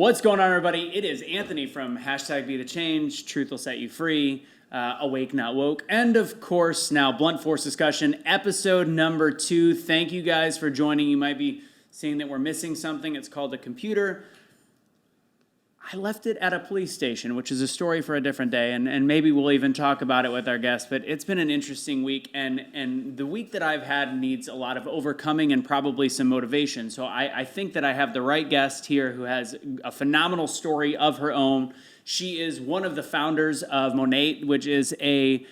What's going on, everybody? It is Anthony from #BeTheChange, Truth Will Set You Free, Awake Not Woke, and of course now Blunt Force Discussion, episode number 2. Thank you guys for joining. You might be seeing that we're missing something. It's called a computer. I left it at a police station, which is a story for a different day, and maybe we'll even talk about it with our guests, but it's been an interesting week, and the week that I've had needs a lot of overcoming and probably some motivation. So I think that I have the right guest here who has a phenomenal story of her own. She is one of the founders of Monat, which is a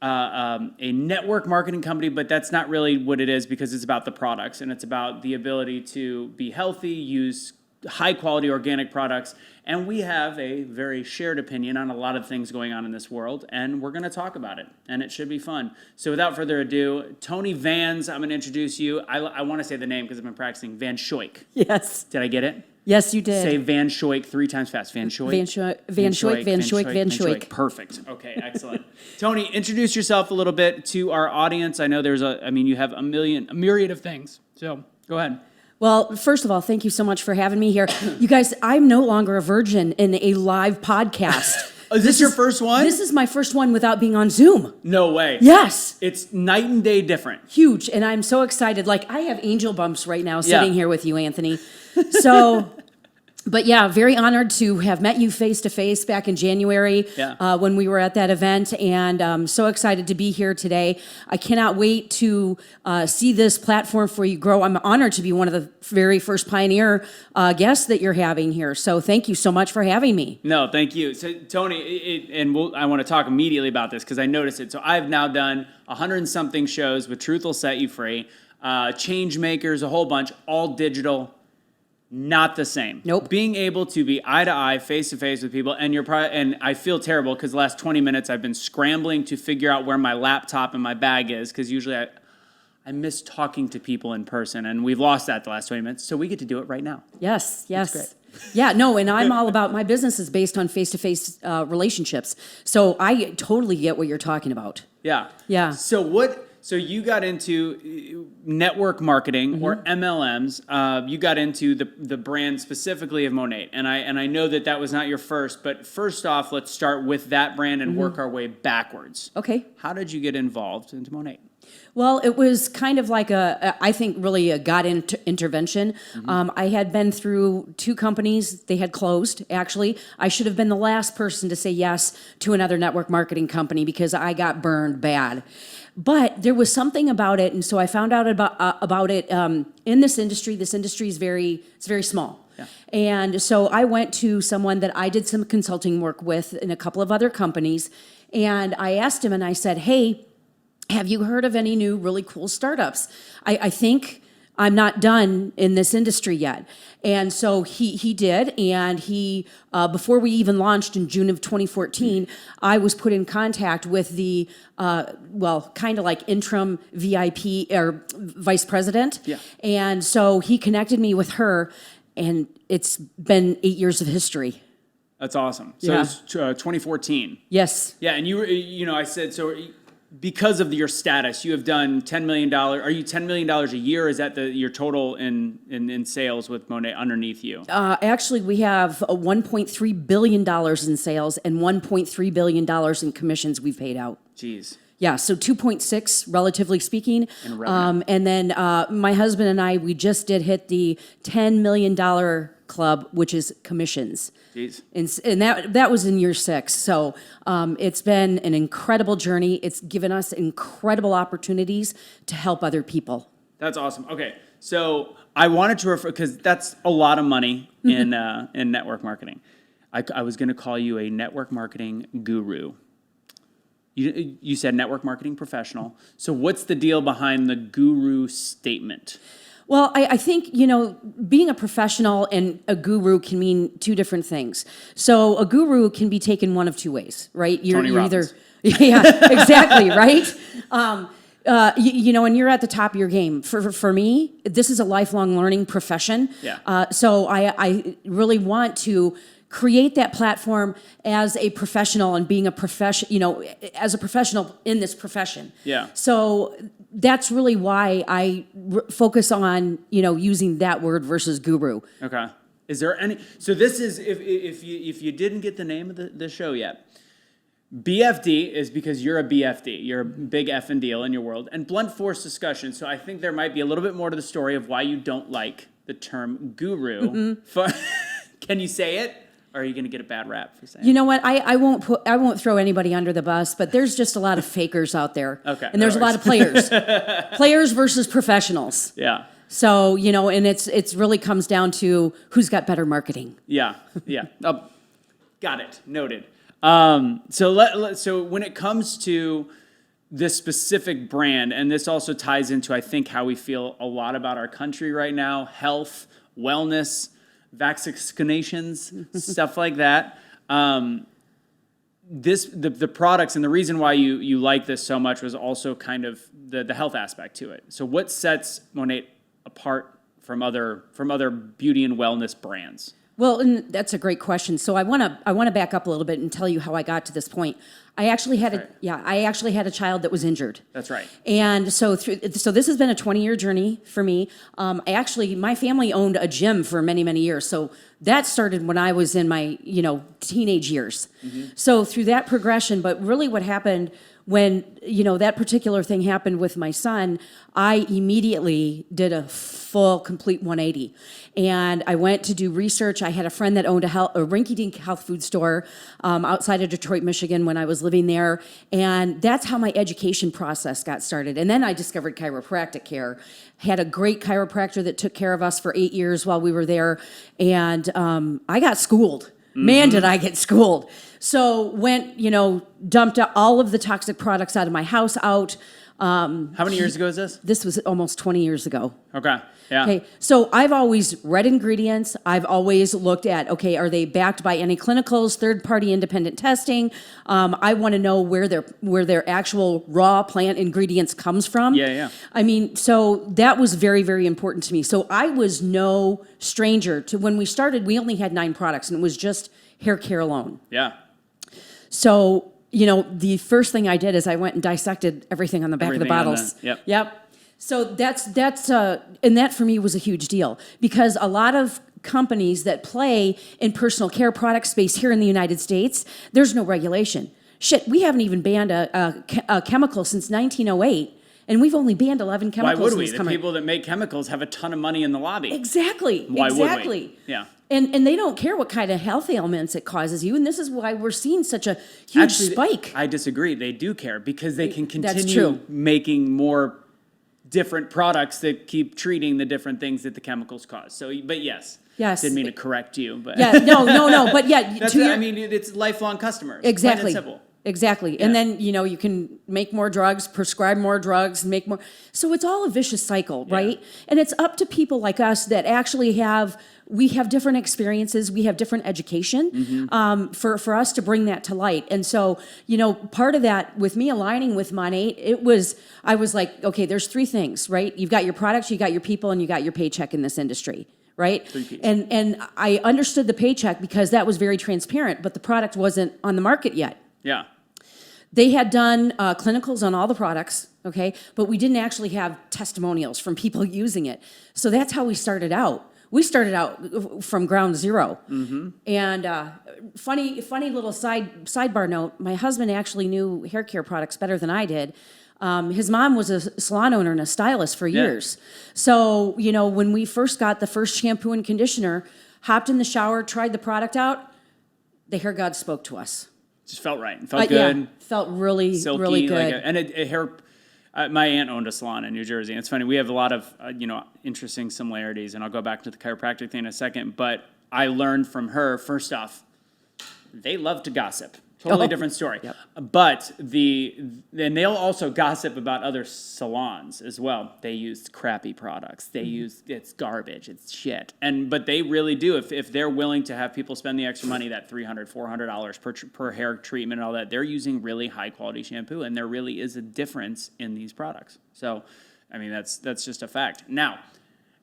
network marketing company, but that's not really what it is because it's about the products, and it's about the ability to be healthy, use high-quality organic products, and we have a very shared opinion on a lot of things going on in this world, and we're going to talk about it, and it should be fun. So without further ado, Toni Vans, I'm going to introduce you. I want to say the name because I've been practicing. Vanschoyck. Yes. Did I get it? Yes, you did. Say Vanschoyk 3 times fast. Vanschoyck. Perfect. Okay, excellent. Toni, introduce yourself a little bit to our audience. I know you have a myriad of things, so go ahead. Well, first of all, thank you so much for having me here. You guys, I'm no longer a virgin in a live podcast. Is this your first one? This is my first one without being on Zoom. No way. Yes. It's night and day different. Huge, and I'm so excited. Like, I have angel bumps right now sitting here with you, Anthony. So... But yeah, very honored to have met you face to face back in January when we were at that event, and so excited to be here today. I cannot wait to see this platform for you grow. I'm honored to be one of the very first pioneer guests that you're having here. So thank you so much for having me. No, thank you. So Toni, I want to talk immediately about this because I noticed it. So I've now done 100-something shows with Truth Will Set You Free, Change Makers, a whole bunch, all digital. Not the same. Nope. Being able to be eye to eye, face to face with people, and I feel terrible because the last 20 minutes I've been scrambling to figure out where my laptop and my bag is because usually I miss talking to people in person, and we've lost that the last 20 minutes, so we get to do it right now. Yes. That's great. Yeah, no, and I'm all about, my business is based on face-to-face relationships, so I totally get what you're talking about. Yeah. Yeah. So you got into network marketing or MLMs. You got into the brand specifically of Monat, and I know that was not your first. But first off, let's start with that brand and work our way backwards. Okay. How did you get involved into Monat? Well, it was kind of like I think really a God intervention. I had been through 2 companies. They had closed, actually. I should have been the last person to say yes to another network marketing company because I got burned bad. But there was something about it, and so I found out about it in this industry. This industry is very small. Yeah. And so I went to someone that I did some consulting work with in a couple of other companies, and I asked him, and I said, hey, have you heard of any new really cool startups? I think I'm not done in this industry yet. And so he did, and he before we even launched in June of 2014, I was put in contact with the kind of like interim VIP or vice president. Yeah. And so he connected me with her, and it's been 8 years of history. That's awesome. So yeah. It was 2014. Yes. Yeah, and I said so. Because of your status, you have done $10 million. Are you $10 million a year? Or is that your total in sales with Monat underneath you? Actually, we have $1.3 billion in sales and $1.3 billion in commissions we've paid out. Jeez. Yeah, so 2.6, relatively speaking. And then my husband and I, we just did hit the $10 million club, which is commissions. Jeez. And that was in year 6. So it's been an incredible journey. It's given us incredible opportunities to help other people. That's awesome. Okay, so I wanted to refer, because that's a lot of money in network marketing. I was going to call you a network marketing guru. You said network marketing professional. So what's the deal behind the guru statement? Well, I think, being a professional and a guru can mean 2 different things. So a guru can be taken one of 2 ways, right? You're either, yeah, exactly, right? And you're at the top of your game. For me, this is a lifelong learning profession. Yeah. So I really want to create that platform as a professional and being a as a professional in this profession. Yeah. So that's really why I focus on, using that word versus guru. Okay. Is there any? So this is if you didn't get the name of the show yet. BFD is because you're a BFD. You're a big effing deal in your world. And blunt force discussion. So I think there might be a little bit more to the story of why you don't like the term guru. Can you say it? Or are you going to get a bad rap for saying it? You know what? I won't throw anybody under the bus, but there's just a lot of fakers out there. Okay. And there's a lot of players. Players versus professionals. Yeah. So, and it's really comes down to who's got better marketing. Yeah. Got it. Noted. So when it comes to this specific brand, and this also ties into, I think, how we feel a lot about our country right now, health, wellness, vaccinations, stuff like that. The products, and the reason why you like this so much was also kind of the health aspect to it. So what sets Monat apart from other beauty and wellness brands? Well, and that's a great question. So I want to back up a little bit and tell you how I got to this point. I actually had a child that was injured. That's right. And so this has been a 20-year journey for me. My family owned a gym for many, many years. So that started when I was in my, teenage years. Mm-hmm. So through that progression, but really what happened when, that particular thing happened with my son, I immediately did a full, complete 180. And I went to do research. I had a friend that owned a rinky-dink health food store outside of Detroit, Michigan when I was living there. And that's how my education process got started. And then I discovered chiropractic care. Had a great chiropractor that took care of us for 8 years while we were there. And I got schooled. Man, did I get schooled. So went, dumped all of the toxic products out of my house out. How many years ago is this? This was almost 20 years ago. Okay. Yeah. Okay. So I've always read ingredients. I've always looked at, are they backed by any clinicals, third-party independent testing? I want to know where their actual raw plant ingredients comes from. Yeah. I mean, so that was very, very important to me. So I was no stranger to when we started. We only had 9 products, and it was just hair care alone. Yeah. So, the first thing I did is I went and dissected everything on the back of the bottles. Yep. So that's and that for me was a huge deal because a lot of companies that play in personal care product space here in the United States, there's no regulation. Shit, we haven't even banned a chemical since 1908. And we've only banned 11 chemicals. Why would we? The people that make chemicals have a ton of money in the lobby. Exactly. Why would we? Yeah. And they don't care what kind of health ailments it causes you. And this is why we're seeing such a huge spike. I disagree. They do care because they can That's continue true. making more different products that keep treating the different things that the chemicals cause. So, but yes. Yes. Didn't mean to correct you, but yeah, no. But yeah, it's lifelong customers. Exactly. Plain and simple. Exactly. Yeah. And then, you can make more drugs, prescribe more drugs, make more. So it's all a vicious cycle, right? And it's up to people like us that actually we have different experiences, we have different education for us to bring that to light. And so, part of that with me aligning with Monat, I was like, okay, there's 3 things, right? You've got your products, you got your people, and you got your paycheck in this industry. Right? And I understood the paycheck because that was very transparent, but the product wasn't on the market yet. Yeah. They had done clinicals on all the products, okay? But we didn't actually have testimonials from people using it. So that's how we started out. We started out from ground zero. Mm-hmm. And funny little sidebar note, my husband actually knew hair care products better than I did. His mom was a salon owner and a stylist for years. So, when we first got the first shampoo and conditioner, hopped in the shower, tried the product out, the hair god spoke to us. Just felt right. Felt good. Yeah, felt really, silky, really good. My aunt owned a salon in New Jersey. And it's funny. We have a lot of, interesting similarities, and I'll go back to the chiropractic thing in a second. But I learned from her, first off, they love to gossip. Totally different story. Yep. But and they'll also gossip about other salons as well. They use crappy products. It's garbage. It's shit. But they really do. If they're willing to have people spend the extra money, that $300, $400 per hair treatment and all that, they're using really high quality shampoo, and there really is a difference in these products. So, that's just a fact. Now,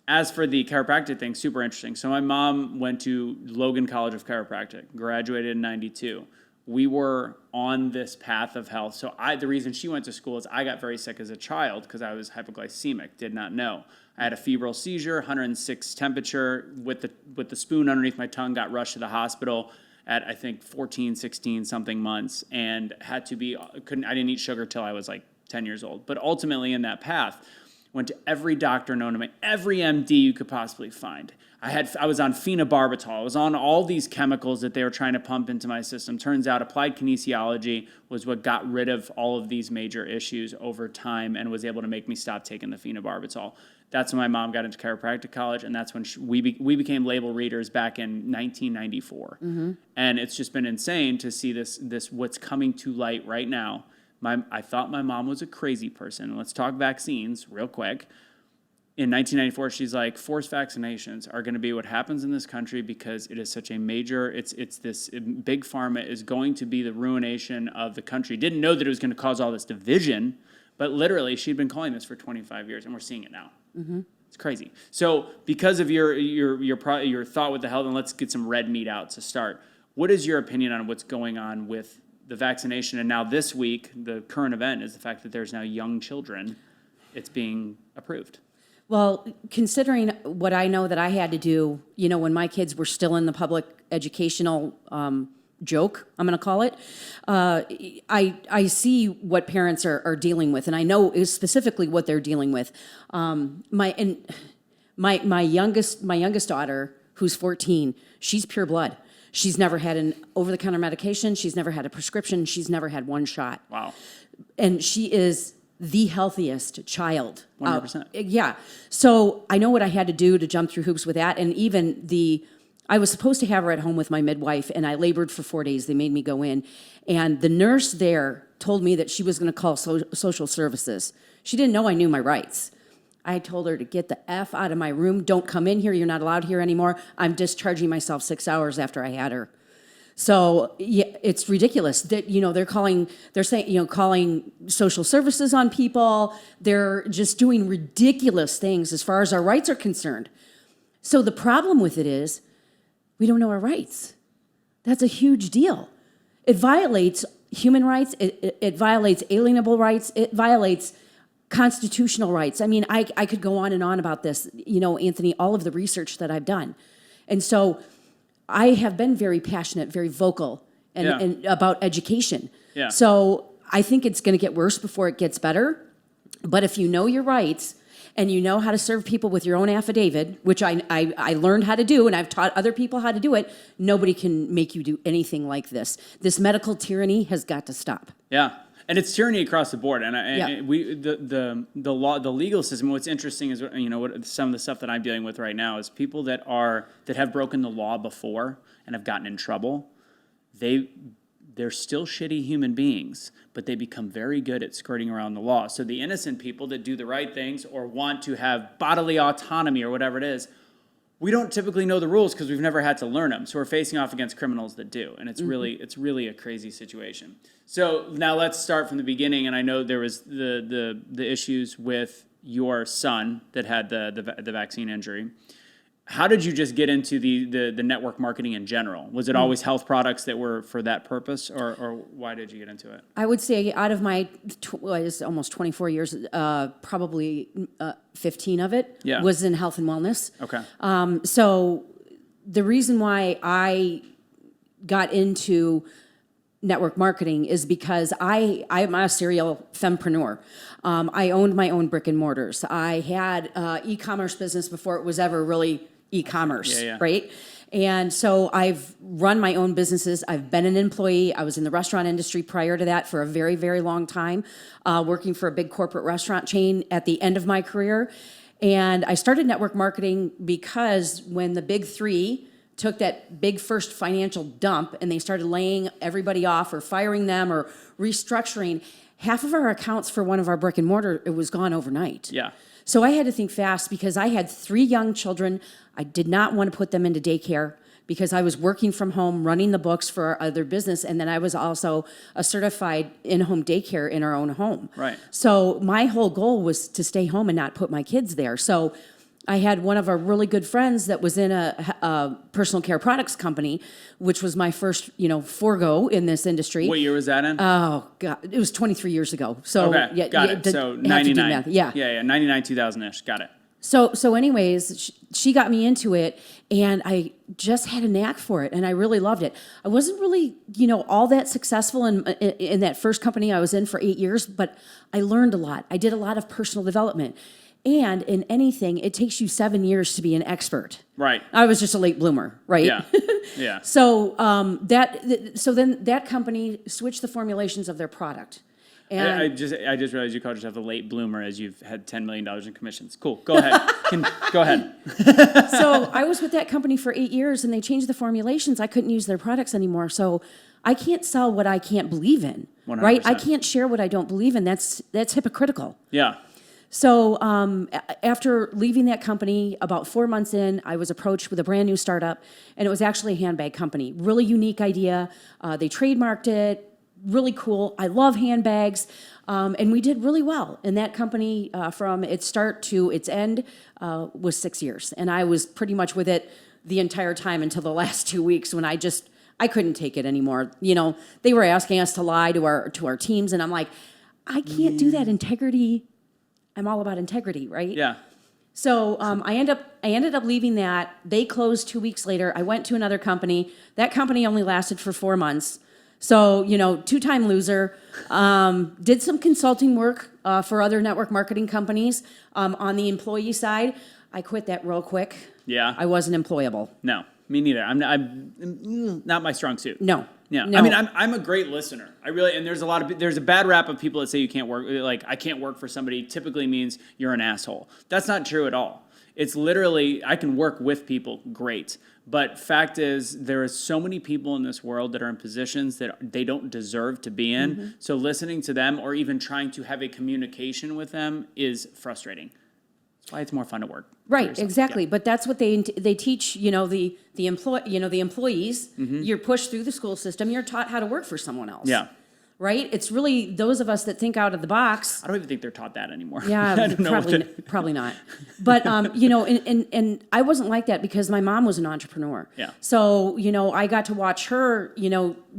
as for the chiropractic thing, super interesting. So my mom went to Logan College of Chiropractic, graduated in 92. we were on this path of health. So the reason she went to school is I got very sick as a child because I was hypoglycemic, did not know. I had a febrile seizure, 106 temperature, with the spoon underneath my tongue, got rushed to the hospital at, I think, 14, 16 something months, and I didn't eat sugar till I was like 10 years old. But ultimately in that path, went to every doctor known to me, every MD you could possibly find. I was on phenobarbital. I was on all these chemicals that they were trying to pump into my system. Turns out applied kinesiology was what got rid of all of these major issues over time and was able to make me stop taking the phenobarbital. That's when my mom got into chiropractic college, and that's when we became label readers back in 1994. Mm-hmm. And it's just been insane to see this what's coming to light right now. I thought my mom was a crazy person. Let's talk vaccines real quick. In 1994, she's like, forced vaccinations are going to be what happens in this country because it is such a major, it's this big pharma is going to be the ruination of the country. Didn't know that it was going to cause all this division, but literally she'd been calling this for 25 years, and we're seeing it now. Mm-hmm. It's crazy. So because of your thought with the health, and let's get some red meat out to start. What is your opinion on what's going on with the vaccination? And now this week, the current event is the fact that there's now young children. It's being approved. Well, considering what I know that I had to do, when my kids were still in the public educational joke, I'm going to call it, I see what parents are dealing with, and I know is specifically what they're dealing with. My youngest daughter, who's 14, she's pure blood. She's never had an over-the-counter medication. She's never had a prescription. She's never had one shot. Wow. And she is the healthiest child. 100%. Yeah. So I know what I had to do to jump through hoops with that. And even I was supposed to have her at home with my midwife, and I labored for 4 days. They made me go in. And the nurse there told me that she was going to call social services. She didn't know I knew my rights. I told her to get the F out of my room. Don't come in here. You're not allowed here anymore. I'm discharging myself 6 hours after I had her. So yeah, it's ridiculous that calling social services on people. They're just doing ridiculous things as far as our rights are concerned. So the problem with it is we don't know our rights. That's a huge deal. It violates human rights. It violates alienable rights. It violates constitutional rights. I mean, I could go on and on about this, Anthony, all of the research that I've done. And so I have been very passionate, very vocal and about education. Yeah. So I think it's going to get worse before it gets better. But if you know your rights and you know how to serve people with your own affidavit, which I learned how to do, and I've taught other people how to do it, nobody can make you do anything like this. This medical tyranny has got to stop. Yeah. And it's tyranny across the board. And the law, the legal system. What's interesting is what some of the stuff that I'm dealing with right now is people that have broken the law before and have gotten in trouble. They're still shitty human beings, but they become very good at skirting around the law. So the innocent people that do the right things or want to have bodily autonomy or whatever it is, we don't typically know the rules because we've never had to learn them. So we're facing off against criminals that do, and it's really a crazy situation. So now let's start from the beginning. And I know there was the issues with your son that had the vaccine injury. How did you just get into the network marketing in general? Was it always health products that were for that purpose, or why did you get into it? I would say out of my almost 24 years, probably 15 of it was in health and wellness. Okay. So the reason why I got into network marketing is because I'm a serial fempreneur. I owned my own brick and mortars. I had e-commerce business before it was ever really e-commerce, right? And so I've run my own businesses. I've been an employee. I was in the restaurant industry prior to that for a very, very long time, working for a big corporate restaurant chain at the end of my career. And I started network marketing because when the big three took that big first financial dump and they started laying everybody off or firing them or restructuring, half of our accounts for one of our brick and mortar, it was gone overnight. Yeah. So I had to think fast because I had 3 young children. I did not want to put them into daycare because I was working from home, running the books for our other business, and then I was also a certified in-home daycare in our own home. Right. So my whole goal was to stay home and not put my kids there. So I had one of our really good friends that was in a personal care products company, which was my first, forego in this industry. What year was that in? Oh God, it was 23 years ago. So okay, yeah, got it. So have to do 99. math. Yeah. Yeah, 99, 2000-ish. Got it. So anyways, she got me into it, and I just had a knack for it, and I really loved it. I wasn't really, all that successful in that first company I was in for 8 years, but I learned a lot. I did a lot of personal development. And in anything, it takes you 7 years to be an expert. Right. I was just a late bloomer, right? Yeah. Yeah. So then that company switched the formulations of their product. And I just realized you called yourself a late bloomer as you've had $10 million in commissions. Cool. Go ahead. Go ahead. so I was with that company for 8 years, and they changed the formulations. I couldn't use their products anymore. So I can't sell what I can't believe in, 100%. right? I can't share what I don't believe in. That's hypocritical. Yeah. So after leaving that company, about 4 months in, I was approached with a brand new startup, and it was actually a handbag company. Really unique idea. They trademarked it. Really cool. I love handbags. And we did really well. And that company, from its start to its end, was 6 years. And I was pretty much with it the entire time until the last 2 weeks when I couldn't take it anymore. They were asking us to lie to our teams, and I'm like, I can't do that. Integrity. I'm all about integrity, right? Yeah. So I ended up leaving that. They closed 2 weeks later. I went to another company. That company only lasted for 4 months. So, two-time loser. Did some consulting work for other network marketing companies on the employee side. I quit that real quick. Yeah. I wasn't employable. No, me neither. I'm not my strong suit. No. Yeah. No. I mean, I'm a great listener. And there's a bad rap of people that say you can't work. Like, I can't work for somebody typically means you're an asshole. That's not true at all. It's literally, I can work with people, great. But fact is, there are so many people in this world that are in positions that they don't deserve to be in. Mm-hmm. So listening to them or even trying to have a communication with them is frustrating. That's why it's more fun to work. Right, exactly. Yeah. But that's what they teach, the employees. Mm-hmm. You're pushed through the school system. You're taught how to work for someone else. Yeah. Right? It's really those of us that think out of the box. I don't even think they're taught that anymore. Yeah, probably not. But, and I wasn't like that because my mom was an entrepreneur. Yeah. So, I got to watch her,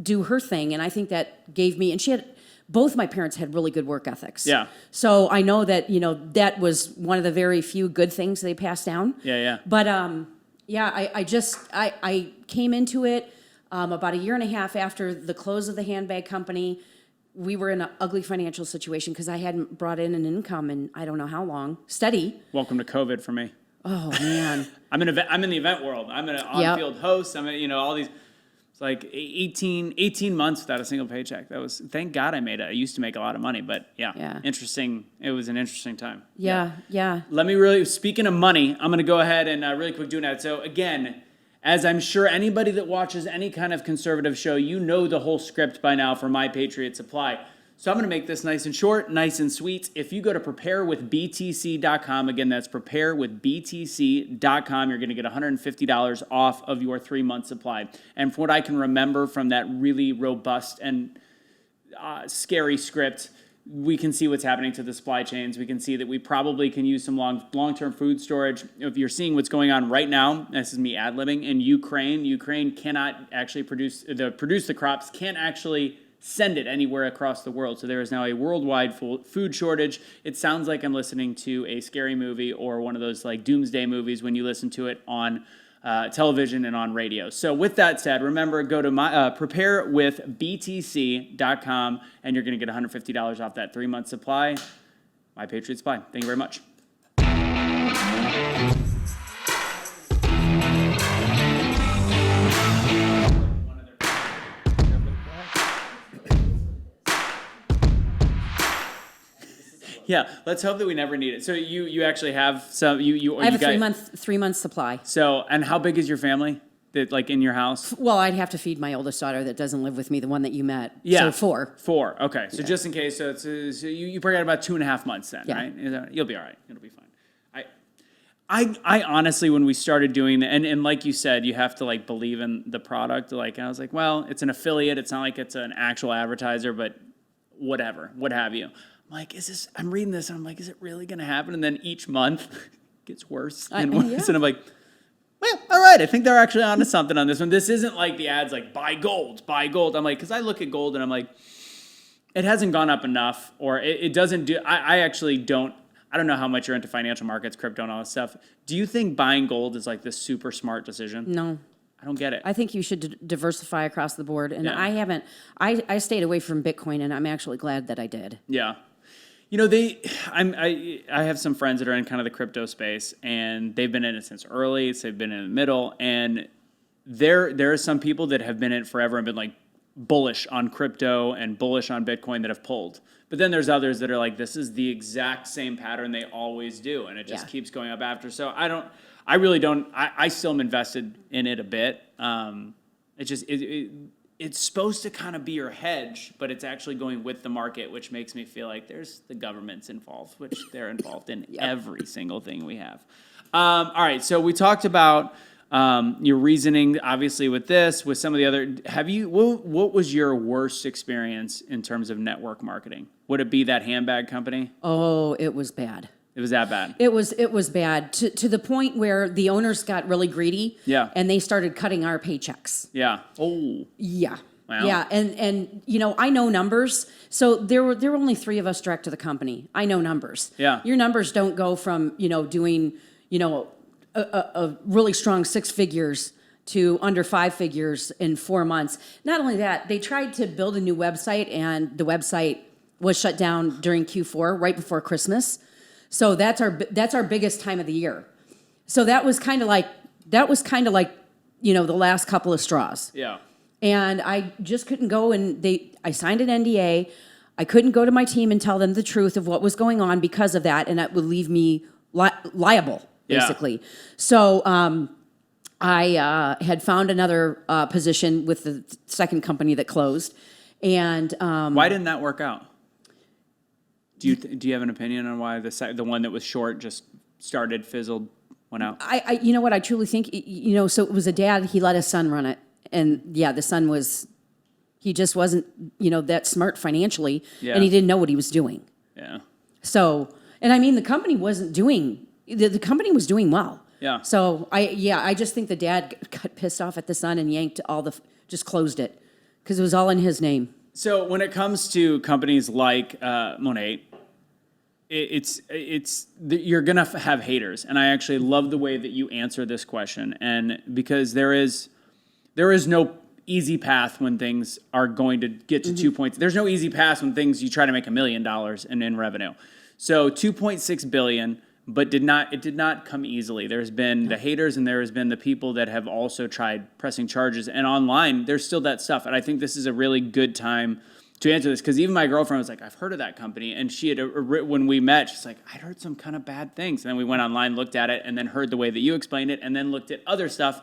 do her thing. And I think that gave me, and both my parents had really good work ethics. Yeah. So I know that, that was one of the very few good things they passed down. Yeah, yeah. But, I came into it. About a year and a half after the close of the handbag company, we were in an ugly financial situation because I hadn't brought in an income in I don't know how long. Steady. Welcome to COVID for me. Oh man. I'm in the event world. I'm an on-field host. I'm all these. It's like 18 months without a single paycheck. Thank God I made it. I used to make a lot of money, but yeah. Interesting. It was an interesting time. Yeah. Let me speaking of money, I'm going to go ahead and really quick do that. So again, as I'm sure anybody that watches any kind of conservative show, you know the whole script by now for My Patriot Supply. So I'm going to make this nice and short, nice and sweet. If you go to preparewithbtc.com, again, that's preparewithbtc.com, you're going to get $150 off of your 3-month supply. And from what I can remember from that really robust and scary script, we can see what's happening to the supply chains. We can see that we probably can use some long-term food storage. If you're seeing what's going on right now, this is me ad-libbing, in Ukraine. Ukraine cannot actually produce the crops, can't actually send it anywhere across the world. So there is now a worldwide food shortage. It sounds like I'm listening to a scary movie or one of those like doomsday movies when you listen to it on television and on radio. So with that said, remember, go to preparewithbtc.com and you're going to get $150 off that 3-month supply. My Patriot Supply. Thank you very much. Yeah, let's hope that we never need it. So you actually have some I have a 3-month supply. So, and how big is your family? That like in your house? Well, I'd have to feed my oldest daughter that doesn't live with me, the one that you met. Yeah, so 4. Okay, so just in case, so you probably got about 2.5 months then, right? You'll be all right. It'll be fine. I honestly, when we started doing that, and like you said, you have to like believe in the product. Like I was like, well, it's an affiliate. It's not like it's an actual advertiser, but whatever, what have you. I'm like, I'm reading this, and I'm like, is it really going to happen? And then each month, gets worse and worse. Yeah. And I'm like, well, all right, I think they're actually onto something on this one. This isn't like the ads like buy gold, buy gold. I'm like, because I look at gold and I'm like, it hasn't gone up enough, or it doesn't do. I actually don't. I don't know how much you're into financial markets, crypto, and all this stuff. Do you think buying gold is like this super smart decision? No. I don't get it. I think you should diversify across the board, and Yeah. I haven't. I stayed away from Bitcoin, and I'm actually glad that I did. Yeah. I have some friends that are in kind of the crypto space, and they've been in it since early. So they've been in the middle, and there are some people that have been in it forever and been like bullish on crypto and bullish on Bitcoin that have pulled. But then there's others that are like, this is the exact same pattern they always do, and it just keeps going up after. So I really don't. I still am invested in it a bit. It's supposed to kind of be your hedge, but it's actually going with the market, which makes me feel like there's the government's involved, which they're involved in every single thing we have. All right, so we talked about your reasoning, obviously, with this, with some of the other. What was your worst experience in terms of network marketing? Would it be that handbag company? Oh, it was bad. It was that bad. It was bad to the point where the owners got really greedy. Yeah. And they started cutting our paychecks. Yeah. Oh. Yeah. Wow. Yeah. And I know numbers. So there were only 3 of us direct to the company. I know numbers. Yeah. Your numbers don't go from, doing, a really strong 6 figures to under 5 figures in 4 months. Not only that, they tried to build a new website, and the website was shut down during Q4 right before Christmas. So that's our biggest time of the year. So that was kind of like the last couple of straws. Yeah. And I just couldn't go, and I signed an NDA. I couldn't go to my team and tell them the truth of what was going on because of that, and that would leave me liable, basically. Yeah. So I had found another position with the second company that closed, and why didn't that work out? Do you have an opinion on why the one that was short just started, fizzled, went out? I you know what I truly think, so it was a dad. He let his son run it, and the son he just wasn't that smart financially, and he didn't know what he was doing. Yeah. So, and I mean, the company wasn't doing. The company was doing well. Yeah. So I just think the dad got pissed off at the son and yanked just closed it because it was all in his name. So when it comes to companies like Monat, you're gonna have haters, and I actually love the way that you answer this question, and because there is no easy path when things are going to get to 2 points. There's no easy path when you try to make $1 million in revenue. So 2.6 billion, but it did not come easily. There's been the haters, and there has been the people that have also tried pressing charges, and online there's still that stuff. And I think this is a really good time to answer this, because even my girlfriend was like, I've heard of that company. And she had, when we met, she's like, I'd heard some kind of bad things. And then we went online, looked at it, and then heard the way that you explained it, and then looked at other stuff.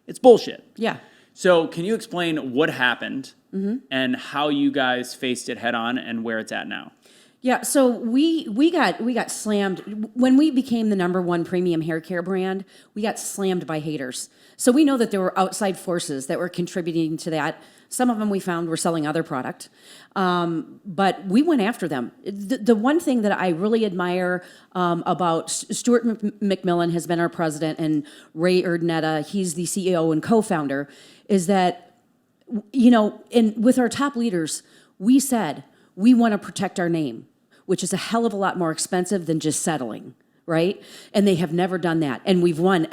It's bullshit. Yeah. So can you explain what happened and how you guys faced it head on and where it's at now? Yeah, so we got slammed when we became the #1 premium hair care brand. We got slammed by haters. So we know that there were outside forces that were contributing to that. Some of them we found were selling other product, but we went after them. The one thing that I really admire about Stuart McMillan has been our president, and Ray Urdaneta, he's the CEO and co-founder, is that with our top leaders, we said we want to protect our name, which is a hell of a lot more expensive than just settling, right? And they have never done that. And we've won.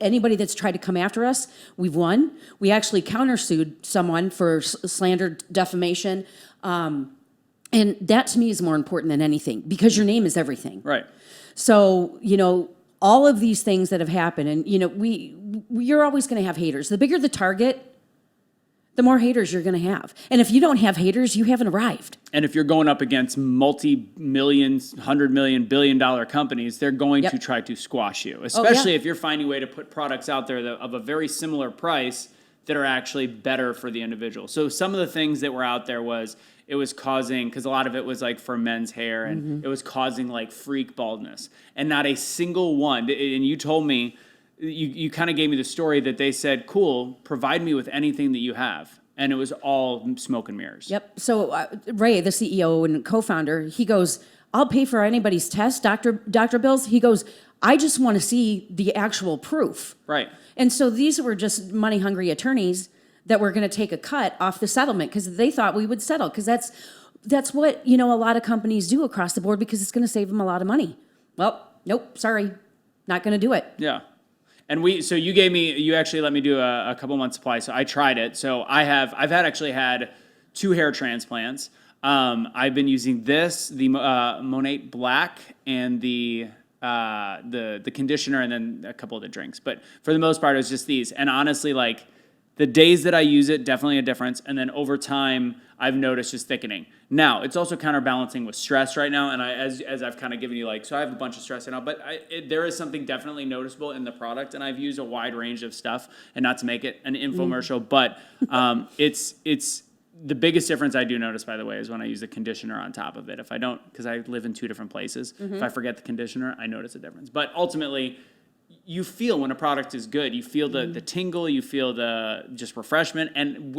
Anybody that's tried to come after us, we've won. We actually countersued someone for slander, defamation. And that to me is more important than anything, because your name is everything. Right. So, all of these things that have happened, and, you're always going to have haters. The bigger the target, the more haters you're going to have. And if you don't have haters, you haven't arrived. And if you're going up against multi-millions, 100 million, billion-dollar companies, they're going to try to squash you, especially if you're finding a way to put products out there of a very similar price that are actually better for the individual. So some of the things that were out there it was causing, because a lot of it was like for men's hair, and it was causing like freak baldness. And not a single one, and you told me, you kind of gave me the story that they said, cool, provide me with anything that you have. And it was all smoke and mirrors. Yep. So Ray, the CEO and co-founder, he goes, I'll pay for anybody's test, doctor bills. He goes, I just want to see the actual proof. Right. And so these were just money-hungry attorneys that were going to take a cut off the settlement because they thought we would settle, because that's what, a lot of companies do across the board, because it's going to save them a lot of money. Well, nope, sorry, not going to do it. Yeah. And you actually let me do a couple months supply. So I tried it. So I've had 2 hair transplants. I've been using the Monat Black and the conditioner, and then a couple of the drinks. But for the most part, it was just these. And honestly, like, the days that I use it, definitely a difference. And then over time, I've noticed just thickening. Now, it's also counterbalancing with stress right now. And as I've kind of given you, so I have a bunch of stress right now, but there is something definitely noticeable in the product. And I've used a wide range of stuff, and not to make it an infomercial, but it's the biggest difference I do notice, by the way, is when I use the conditioner on top of it. If I don't, because I live in 2 different places, if I forget the conditioner, I notice a difference. But ultimately, you feel when a product is good, you feel the tingle, you feel the just refreshment. And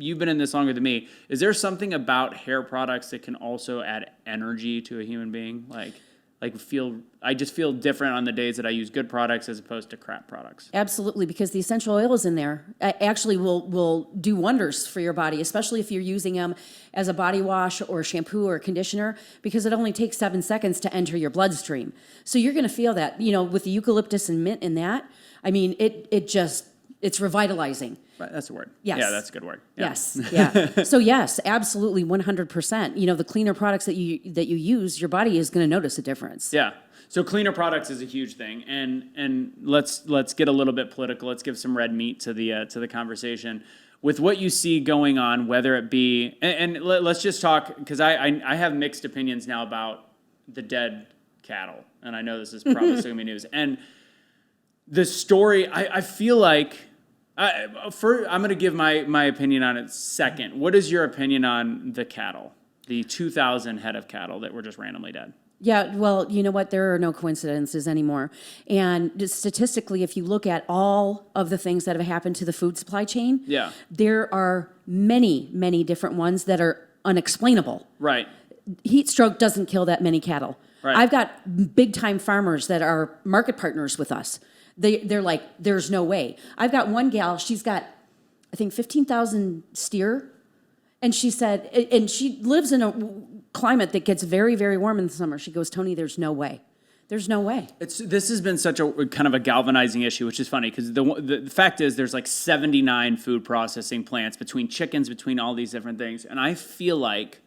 you've been in this longer than me. Is there something about hair products that can also add energy to a human being? I just feel different on the days that I use good products as opposed to crap products. Absolutely, because the essential oils in there actually will do wonders for your body, especially if you're using them as a body wash or shampoo or conditioner, because it only takes 7 seconds to enter your bloodstream. So you're going to feel that, with the eucalyptus and mint in that. I mean, it's revitalizing. Right, that's a word. Yes. Yeah, that's a good word. Yeah. Yes. Yeah. So yes, absolutely, 100%. The cleaner products that you use, your body is going to notice a difference. Yeah. So cleaner products is a huge thing, and let's get a little bit political. Let's give some red meat to the conversation. With what you see going on, whether it be, and let's just talk, because I have mixed opinions now about the dead cattle, and I know this is probably going to be news. And the story, I feel like, I'm going to give my opinion on it second. What is your opinion on the cattle, the 2,000 head of cattle that were just randomly dead? Yeah, well, you know what? There are no coincidences anymore. And statistically, if you look at all of the things that have happened to the food supply chain, there are many, many different ones that are unexplainable. Right. Heat stroke doesn't kill that many cattle. Right. I've got big-time farmers that are market partners with us. They're like, there's no way. I've got one gal, she's got, I think, 15,000 steer. And she said, and she lives in a climate that gets very, very warm in the summer. She goes, Toni, there's no way. There's no way. This has been such a kind of a galvanizing issue, which is funny, because the fact is there's 79 food processing plants, between chickens, between all these different things. And I feel like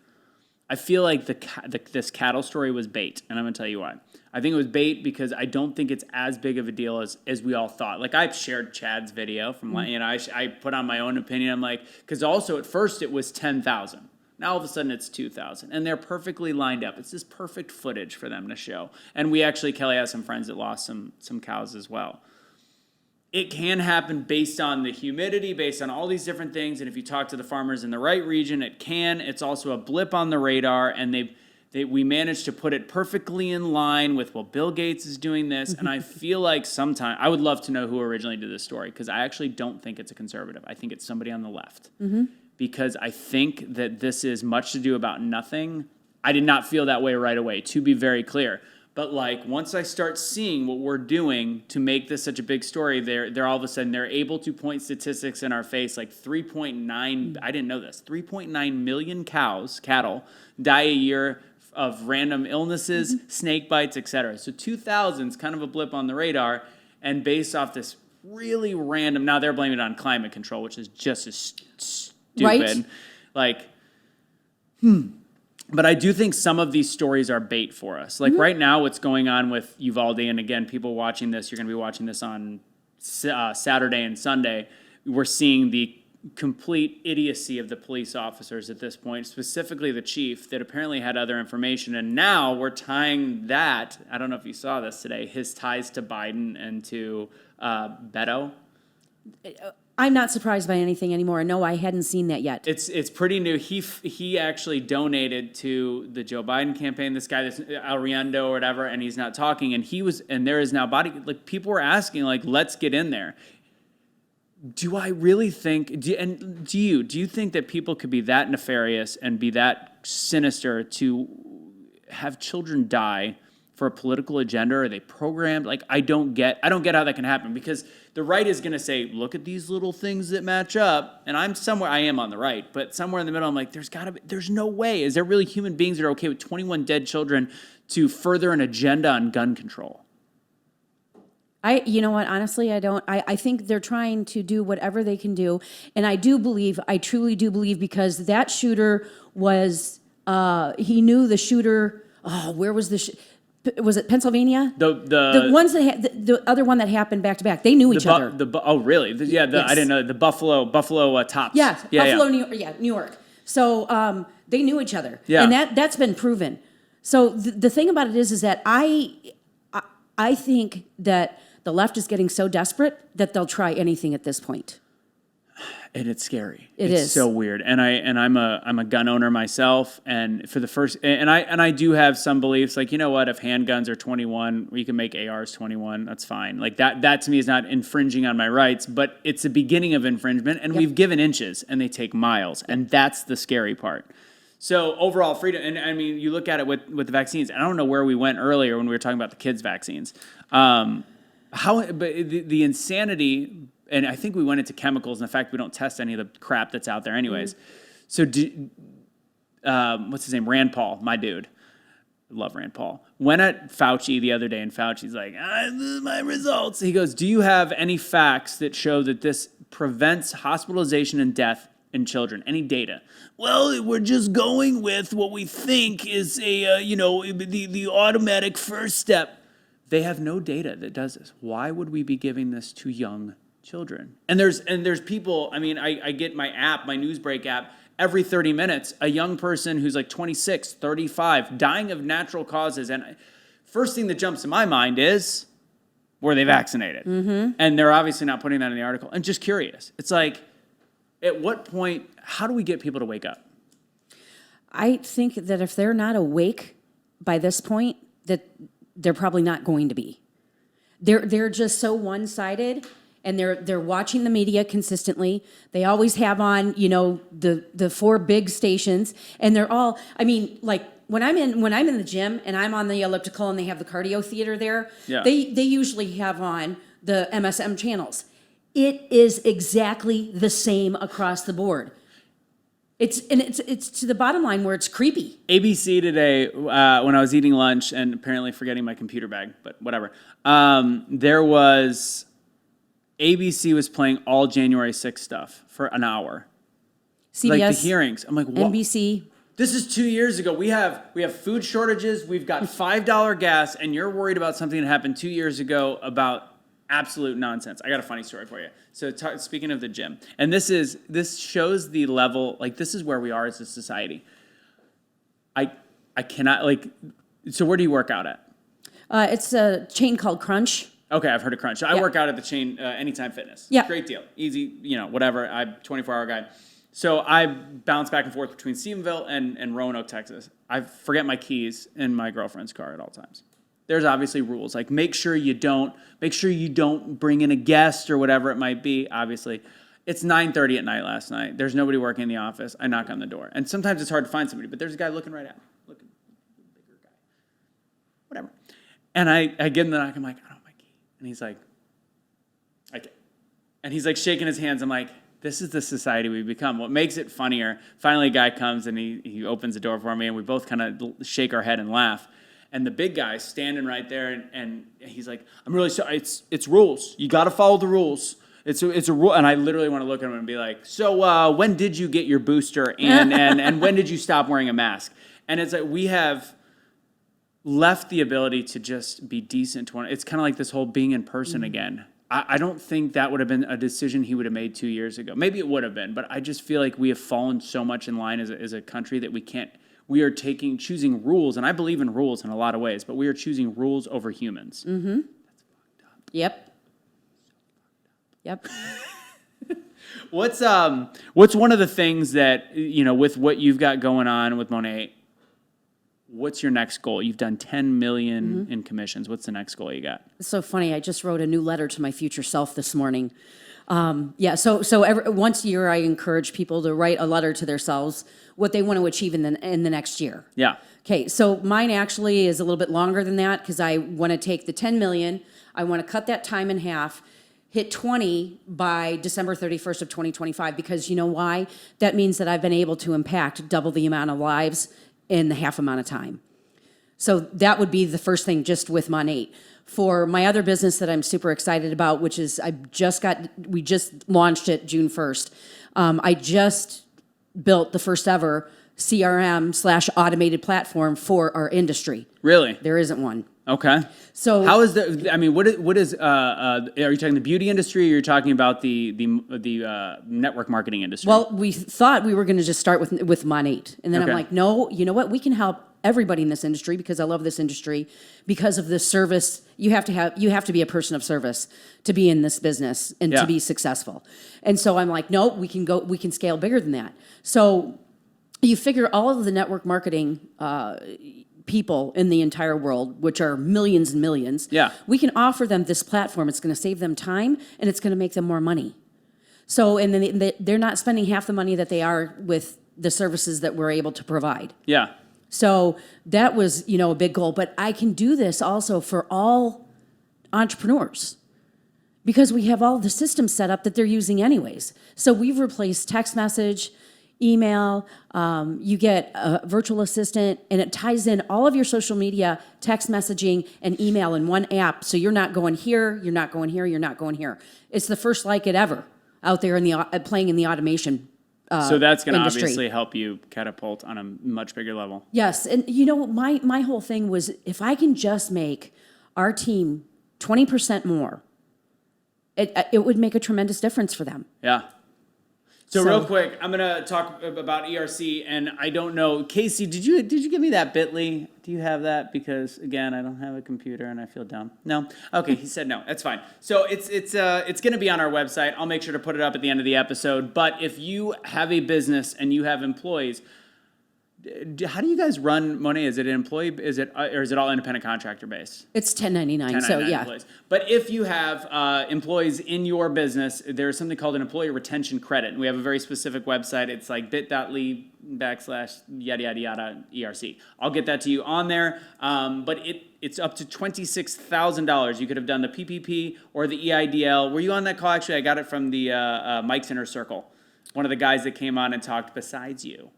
this cattle story was bait, and I'm going to tell you why. I think it was bait because I don't think it's as big of a deal as we all thought. I've shared Chad's video from, I put on my own opinion. I'm like, because also at first it was 10,000. Now all of a sudden it's 2,000, and they're perfectly lined up. It's just perfect footage for them to show. And Kelly has some friends that lost some cows as well. It can happen based on the humidity, based on all these different things. And if you talk to the farmers in the right region, it can. It's also a blip on the radar, and we managed to put it perfectly in line with, well, Bill Gates is doing this. And I feel like sometimes, I would love to know who originally did this story, because I actually don't think it's a conservative. I think it's somebody on the left. Because I think that this is much to do about nothing. I did not feel that way right away, to be very clear. But once I start seeing what we're doing to make this such a big story, they're all of a sudden, they're able to point statistics in our face, 3.9, I didn't know this, 3.9 million cattle die a year of random illnesses, snake bites, etc. So 2,000 is kind of a blip on the radar, and based off this really random, now they're blaming it on climate control, which is just as stupid. Right? But I do think some of these stories are bait for us. Right now, what's going on with Uvalde, and again, people watching this, you're going to be watching this on Saturday and Sunday. We're seeing the complete idiocy of the police officers at this point, specifically the chief, that apparently had other information. And now we're tying that, I don't know if you saw this today, his ties to Biden and to Beto. I'm not surprised by anything anymore. No, I hadn't seen that yet. It's pretty new. He actually donated to the Joe Biden campaign. This guy, this Ariendo or whatever, and he's not talking. And there is now people were asking, let's get in there. do I really think, do you think that people could be that nefarious and be that sinister to have children die for a political agenda? Are they programmed? Like, I don't get how that can happen, because the right is going to say, look at these little things that match up. And I am on the right, but somewhere in the middle, I'm like, there's no way. Is there really human beings that are okay with 21 dead children to further an agenda on gun control? You know what, honestly, I don't. I think they're trying to do whatever they can do. And I truly do believe, because that shooter he knew the shooter. Oh, where was was it Pennsylvania? The ones that the other one that happened back to back, they knew each other. Oh, really? Yes. I didn't know. The Buffalo tops. Yeah, Buffalo, New York. So they knew each other. Yeah. And that's been proven. So the thing about it is that I think that the left is getting so desperate that they'll try anything at this point. And it's scary. It's is so weird. And I'm a gun owner myself. And for the first, and I do have some beliefs, like, you know what, if handguns are 21, we can make ARs 21. That's fine. Like that to me is not infringing on my rights, but it's the beginning of infringement. And we've given inches and they take miles. And that's the scary part. So overall freedom, and I mean, you look at it with the vaccines. I don't know where we went earlier when we were talking about the kids' vaccines. But the insanity, and I think we went into chemicals and the fact we don't test any of the crap that's out there anyways. Mm-hmm. So what's his name? Rand Paul, my dude. I love Rand Paul. Went at Fauci the other day, and Fauci's like, this is my results. He goes, do you have any facts that show that this prevents hospitalization and death in children? Any data? Well, we're just going with what we think is the automatic first step. They have no data that does this. Why would we be giving this to young children? And there's people, I mean, I get my app, my Newsbreak app, every 30 minutes, a young person who's like 26, 35, dying of natural causes. And first thing that jumps in my mind is, were they vaccinated? Mm-hmm. And they're obviously not putting that in the article. And just curious. It's like, at what point, how do we get people to wake up? I think that if they're not awake by this point, that they're probably not going to be. They're just so one-sided, and they're watching the media consistently. They always have on, the four big stations, and they're all, I mean, like when I'm in the gym and I'm on the elliptical and they have the cardio theater there, they usually have on the MSM channels. It is exactly the same across the board. It's to the bottom line where it's creepy. ABC today, when I was eating lunch and apparently forgetting my computer bag, but whatever, ABC was playing all January 6th stuff for an hour. CBS, like the hearings. I'm like, what? NBC. This is 2 years ago. We have food shortages. We've got $5 gas, and you're worried about something that happened 2 years ago about absolute nonsense. I got a funny story for you. So speaking of the gym, and this shows the level, like this is where we are as a society. I cannot, like, so where do you work out at? It's a chain called Crunch. Okay, I've heard of Crunch. I work out at the chain Anytime Fitness. Yeah. Great deal. Easy, whatever. I'm 24-hour guy. So I bounce back and forth between Stephenville and Roanoke, Texas. I forget my keys in my girlfriend's car at all times. There's obviously rules, like make sure you don't bring in a guest or whatever it might be. Obviously, it's 9:30 at night last night. There's nobody working in the office. I knock on the door, and sometimes it's hard to find somebody, but there's a guy looking right at me, bigger guy, whatever. And I give him the knock. I'm like, I don't have my key, and he's like, okay, and he's like shaking his hands. I'm like, this is the society we've become. What makes it funnier? Finally, a guy comes and he opens the door for me, and we both kind of shake our head and laugh. And the big guy's standing right there, and he's like, I'm really sorry. It's rules. You got to follow the rules. It's a rule. And I literally want to look at him and be like, so when did you get your booster? And when did you stop wearing a mask? And it's like we have left the ability to just be decent to one. It's kind of like this whole being in person again. I don't think that would have been a decision he would have made 2 years ago. Maybe it would have been, but I just feel like we have fallen so much in line as a country that we can't. We are choosing rules, and I believe in rules in a lot of ways, but we are choosing rules over humans. Mm-hmm. That's fucked up. Yep. What's one of the things that, with what you've got going on with Monat, what's your next goal? You've done 10 million in commissions. What's the next goal you got? It's so funny. I just wrote a new letter to my future self this morning. Once a year, I encourage people to write a letter to themselves what they want to achieve in the next year. Yeah. Okay, so mine actually is a little bit longer than that because I want to take the 10 million, I want to cut that time in half, hit 20 by December 31st of 2025, because you know why? That means that I've been able to impact double the amount of lives in the half amount of time. So that would be the first thing just with Monat. For my other business that I'm super excited about, which is we just launched it June 1st. I just built the first ever CRM/automated platform for our industry. Really? There isn't one. Okay. So how is the? I mean, what is? Are you talking the beauty industry, or you're talking about the network marketing industry? Well, we thought we were going to just start with Monat, and then Okay. I'm like, no, you know what? We can help everybody in this industry because I love this industry because of the service. You have to be a person of service to be in this business and Yeah. to be successful. And so I'm like, no, we can scale bigger than that. So you figure all of the network marketing people in the entire world, which are millions and millions, Yeah. we can offer them this platform. It's going to save them time and it's going to make them more money. So, and then they're not spending half the money that they are with the services that we're able to provide. Yeah. So that was, a big goal. But I can do this also for all entrepreneurs because we have all the systems set up that they're using anyways. So we've replaced text message, email, you get a virtual assistant, and it ties in all of your social media, text messaging, and email in one app. So you're not going here, you're not going here, you're not going here. It's the first like it ever out there playing in the automation So that's going to industry. obviously help you catapult on a much bigger level. Yes, and my whole thing was if I can just make our team 20% more, it would make a tremendous difference for them. Yeah. So real quick, I'm gonna talk about ERC, and I don't know, Casey, did you give me that Bitly? Do you have that? Because again, I don't have a computer and I feel dumb. No, okay, he said no. That's fine. So it's gonna be on our website. I'll make sure to put it up at the end of the episode. But if you have a business and you have employees, how do you guys run money? Is it an employee? Or is it all independent contractor based? It's 1099, so 1099 yeah. employees. But if you have employees in your business, there's something called an employee retention credit. And we have a very specific website. It's like bit.ly/yada, yada, yada, ERC. I'll get that to you on there. But it's up to $26,000. You could have done the PPP or the EIDL. Were you on that call? Actually, I got it from the Mike's Inner Circle. One of the guys that came on and talked besides you.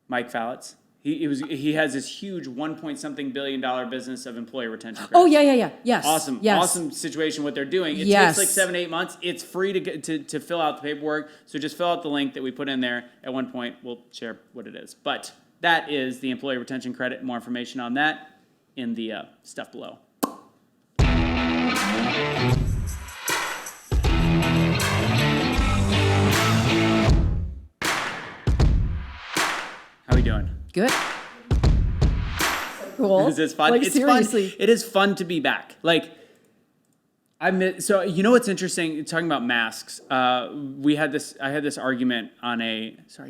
Mike Fallitz. He has this huge $1.something billion business of employee retention credits. Oh yeah. Yes. Awesome. Yes. Awesome situation what they're doing. It Yes. takes like 7-8 months. It's free to fill out the paperwork. So just fill out the link that we put in there. At one point we'll share what it is. But that is the employee retention credit. More information on that in the stuff below. How we doing? Good. Cool. Is this fun? Like, It's seriously. fun. It is fun to be back. Like, so you know what's interesting? Talking about masks, I had this argument on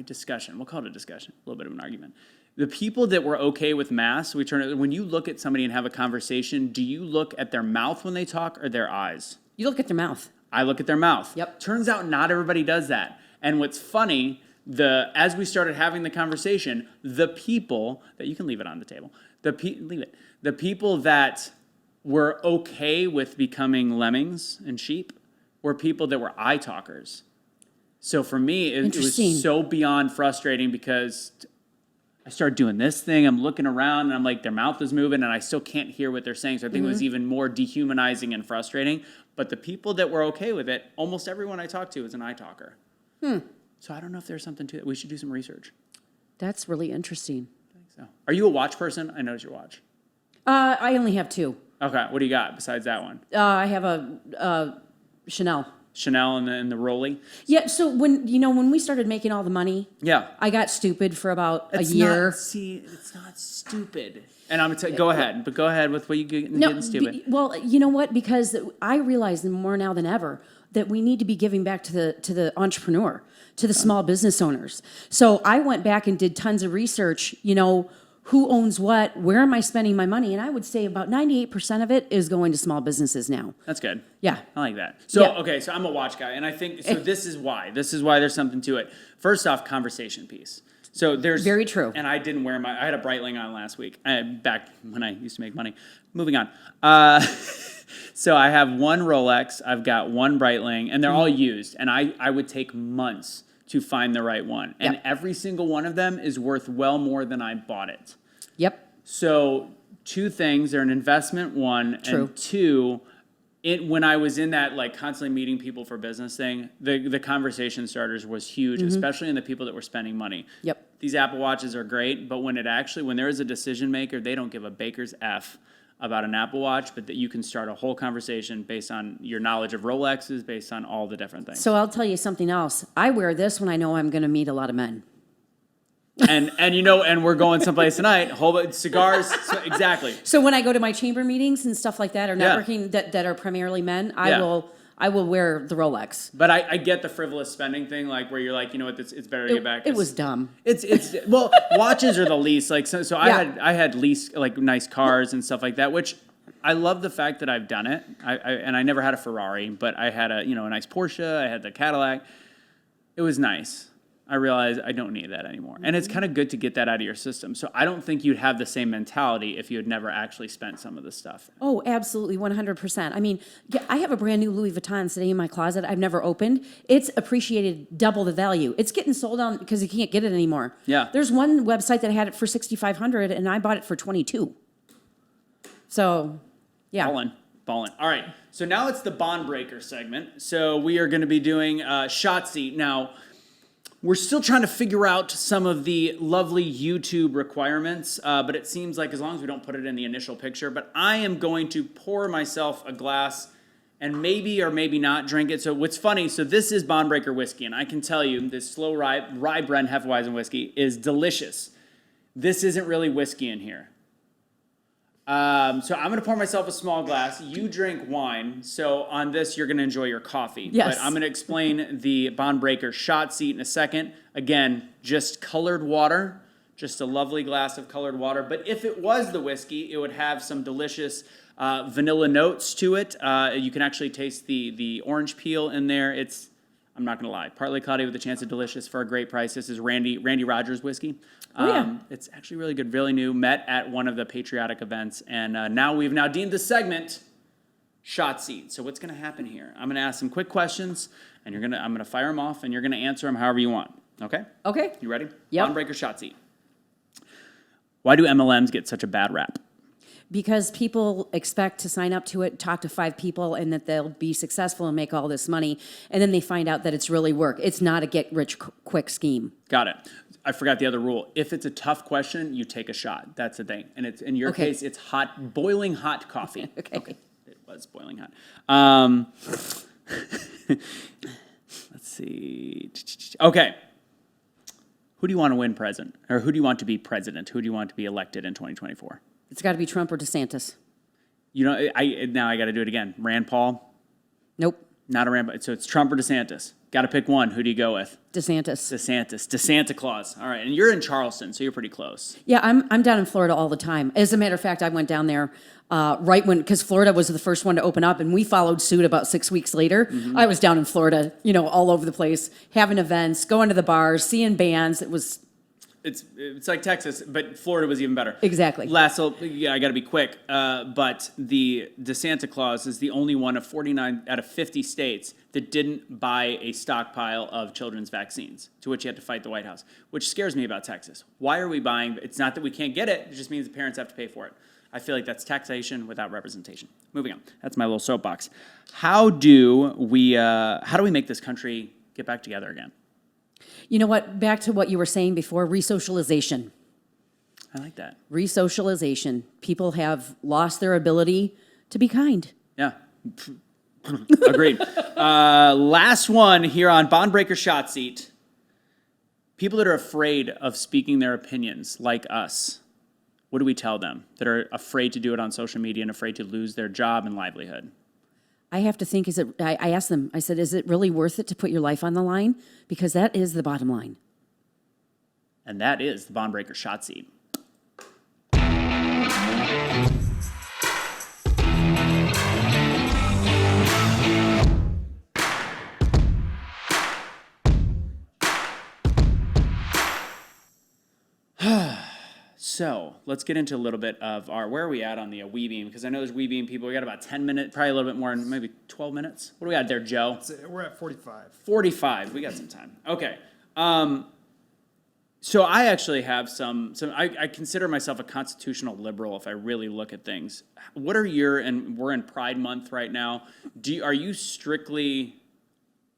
discussion. We'll call it a discussion. A little bit of an argument. The people that were okay with masks, when you look at somebody and have a conversation, do you look at their mouth when they talk or their eyes? You look at their mouth. I look at their mouth. Yep. Turns out not everybody does that. And what's funny, as we started having the conversation, the people that you can leave it on the table. The people that were okay with becoming lemmings and sheep were people that were eye talkers. So for me, it was so beyond frustrating because I started doing this thing. I'm looking around and I'm like, their mouth is moving and I still can't hear what they're saying. So I think it was even more dehumanizing and frustrating. But the people that were okay with it, almost everyone I talked to is an eye talker. So I don't know if there's something to it. We should do some research. That's really interesting. I think so. Are you a watch person? I noticed your watch. I only have two. Okay. What do you got besides that one? I have a Chanel. Chanel and the Rolly. Yeah. So when we started making all the money, Yeah. I got stupid for about a year. It's not stupid. And I'm gonna go ahead, but go ahead with what you getting stupid. Well, you know what? Because I realize more now than ever that we need to be giving back to the entrepreneur, to the small business owners. So I went back and did tons of research. who owns what, where am I spending my money? And I would say about 98% of it is going to small businesses now. That's good. Yeah. I like that. So, Yeah. okay, so I'm a watch guy, and I think, so this is why. This is why there's something to it. First off, conversation piece. So there's... Very true. And I didn't wear I had a Breitling on last week, back when I used to make money. Moving on. So I have one Rolex, I've got one Breitling, and they're all used, and I would take months to find the right one. And every single one of them is worth well more than I bought it. Yep. So two things, they're an investment, one, True. and two, when I was in that like constantly meeting people for business thing, the conversation starters was huge, especially in the people that were spending money. Yep. These Apple Watches are great, but when there is a decision maker, they don't give a baker's F about an Apple Watch, but that you can start a whole conversation based on your knowledge of Rolexes, based on all the different things. So I'll tell you something else. I wear this when I know I'm going to meet a lot of men. and we're going someplace tonight, whole bunch cigars, exactly. So when I go to my chamber meetings and stuff like that, or networking that are primarily men, I will wear the Rolex. But I get the frivolous spending thing, like where you're like, you know what, it's better to get back. It was dumb. It's well, watches are the least. Like so I had least like nice cars and stuff like that, which I love the fact that I've done it. I never had a Ferrari, but I had a nice Porsche. I had the Cadillac. It was nice. I realized I don't need that anymore. And it's kind of good to get that out of your system. So I don't think you'd have the same mentality if you had never actually spent some of this stuff. Oh, absolutely, 100%. I mean, I have a brand new Louis Vuitton sitting in my closet I've never opened. It's appreciated double the value. It's getting sold on because you can't get it anymore. Yeah. There's one website that had it for $6,500 and I bought it for $22,000. So, yeah. Ballin'. All right. So now it's the bond breaker segment. So we are going to be doing Shotzi. Now, we're still trying to figure out some of the lovely YouTube requirements, but it seems like as long as we don't put it in the initial picture, but I am going to pour myself a glass and maybe or maybe not drink it. So what's funny, so this is Bond Breaker whiskey, and I can tell you this slow rye Brent Hefeweizen whiskey is delicious. This isn't really whiskey in here. So I'm going to pour myself a small glass. You drink wine. So on this, you're going to enjoy your coffee. Yes. But I'm going to explain the Bond Breaker shot seat in a second. Again, just colored water, just a lovely glass of colored water. But if it was the whiskey, it would have some delicious vanilla notes to it. You can actually taste the orange peel in there. I'm not going to lie, partly cloudy with a chance of delicious for a great price. This is Randy Rogers whiskey. It's actually really good, really new. Met at one of the patriotic events, and now we've deemed the segment Shot Seat. So what's going to happen here? I'm going to ask some quick questions, and I'm going to fire them off, and you're going to answer them however you want. Okay? Okay. You ready? Yep. Bond Breaker Shot Seat. Why do MLMs get such a bad rap? Because people expect to sign up to it, talk to 5 people, and that they'll be successful and make all this money, and then they find out that it's really work. It's not a get-rich-quick scheme. Got it. I forgot the other rule. If it's a tough question, you take a shot. That's the thing. And it's in your case, it's boiling hot coffee. Okay. It was boiling hot. Let's see. Okay. Who do you want to win president? Or who do you want to be president? Who do you want to be elected in 2024? It's got to be Trump or DeSantis. Now I got to do it again. Rand Paul? Nope. Not a Rand Paul. So it's Trump or DeSantis. Got to pick one. Who do you go with? DeSantis. DeSanta Claus. All right, and you're in Charleston, so you're pretty close. Yeah, I'm down in Florida all the time. As a matter of fact, I went down there because Florida was the first one to open up, and we followed suit about 6 weeks later. Mm-hmm. I was down in Florida, all over the place, having events, going to the bars, seeing bands. It's like Texas, but Florida was even better. Exactly. I got to be quick. But the DeSanta Claus is the only one of 49 out of 50 states that didn't buy a stockpile of children's vaccines, to which you had to fight the White House, which scares me about Texas. Why are we buying? It's not that we can't get it. It just means the parents have to pay for it. I feel like that's taxation without representation. Moving on. That's my little soapbox. How do we make this country get back together again? You know what? Back to what you were saying before, resocialization. I like that. Resocialization. People have lost their ability to be kind. Yeah. Agreed. Last one here on Bond Breaker Shot Seat. People that are afraid of speaking their opinions, like us, what do we tell them? That are afraid to do it on social media and afraid to lose their job and livelihood? I have to think, I asked them, I said, is it really worth it to put your life on the line? Because that is the bottom line. And that is the Bond Breaker Shot Seat. So let's get into a little bit of where are we at on the Weebeam? Because I know there's Weebeam people. We got about 10 minutes, probably a little bit more, maybe 12 minutes. What do we got there, Joe? We're at 45. 45. We got some time. Okay. So I actually have I consider myself a constitutional liberal if I really look at things. What are and we're in Pride Month right now. Are you strictly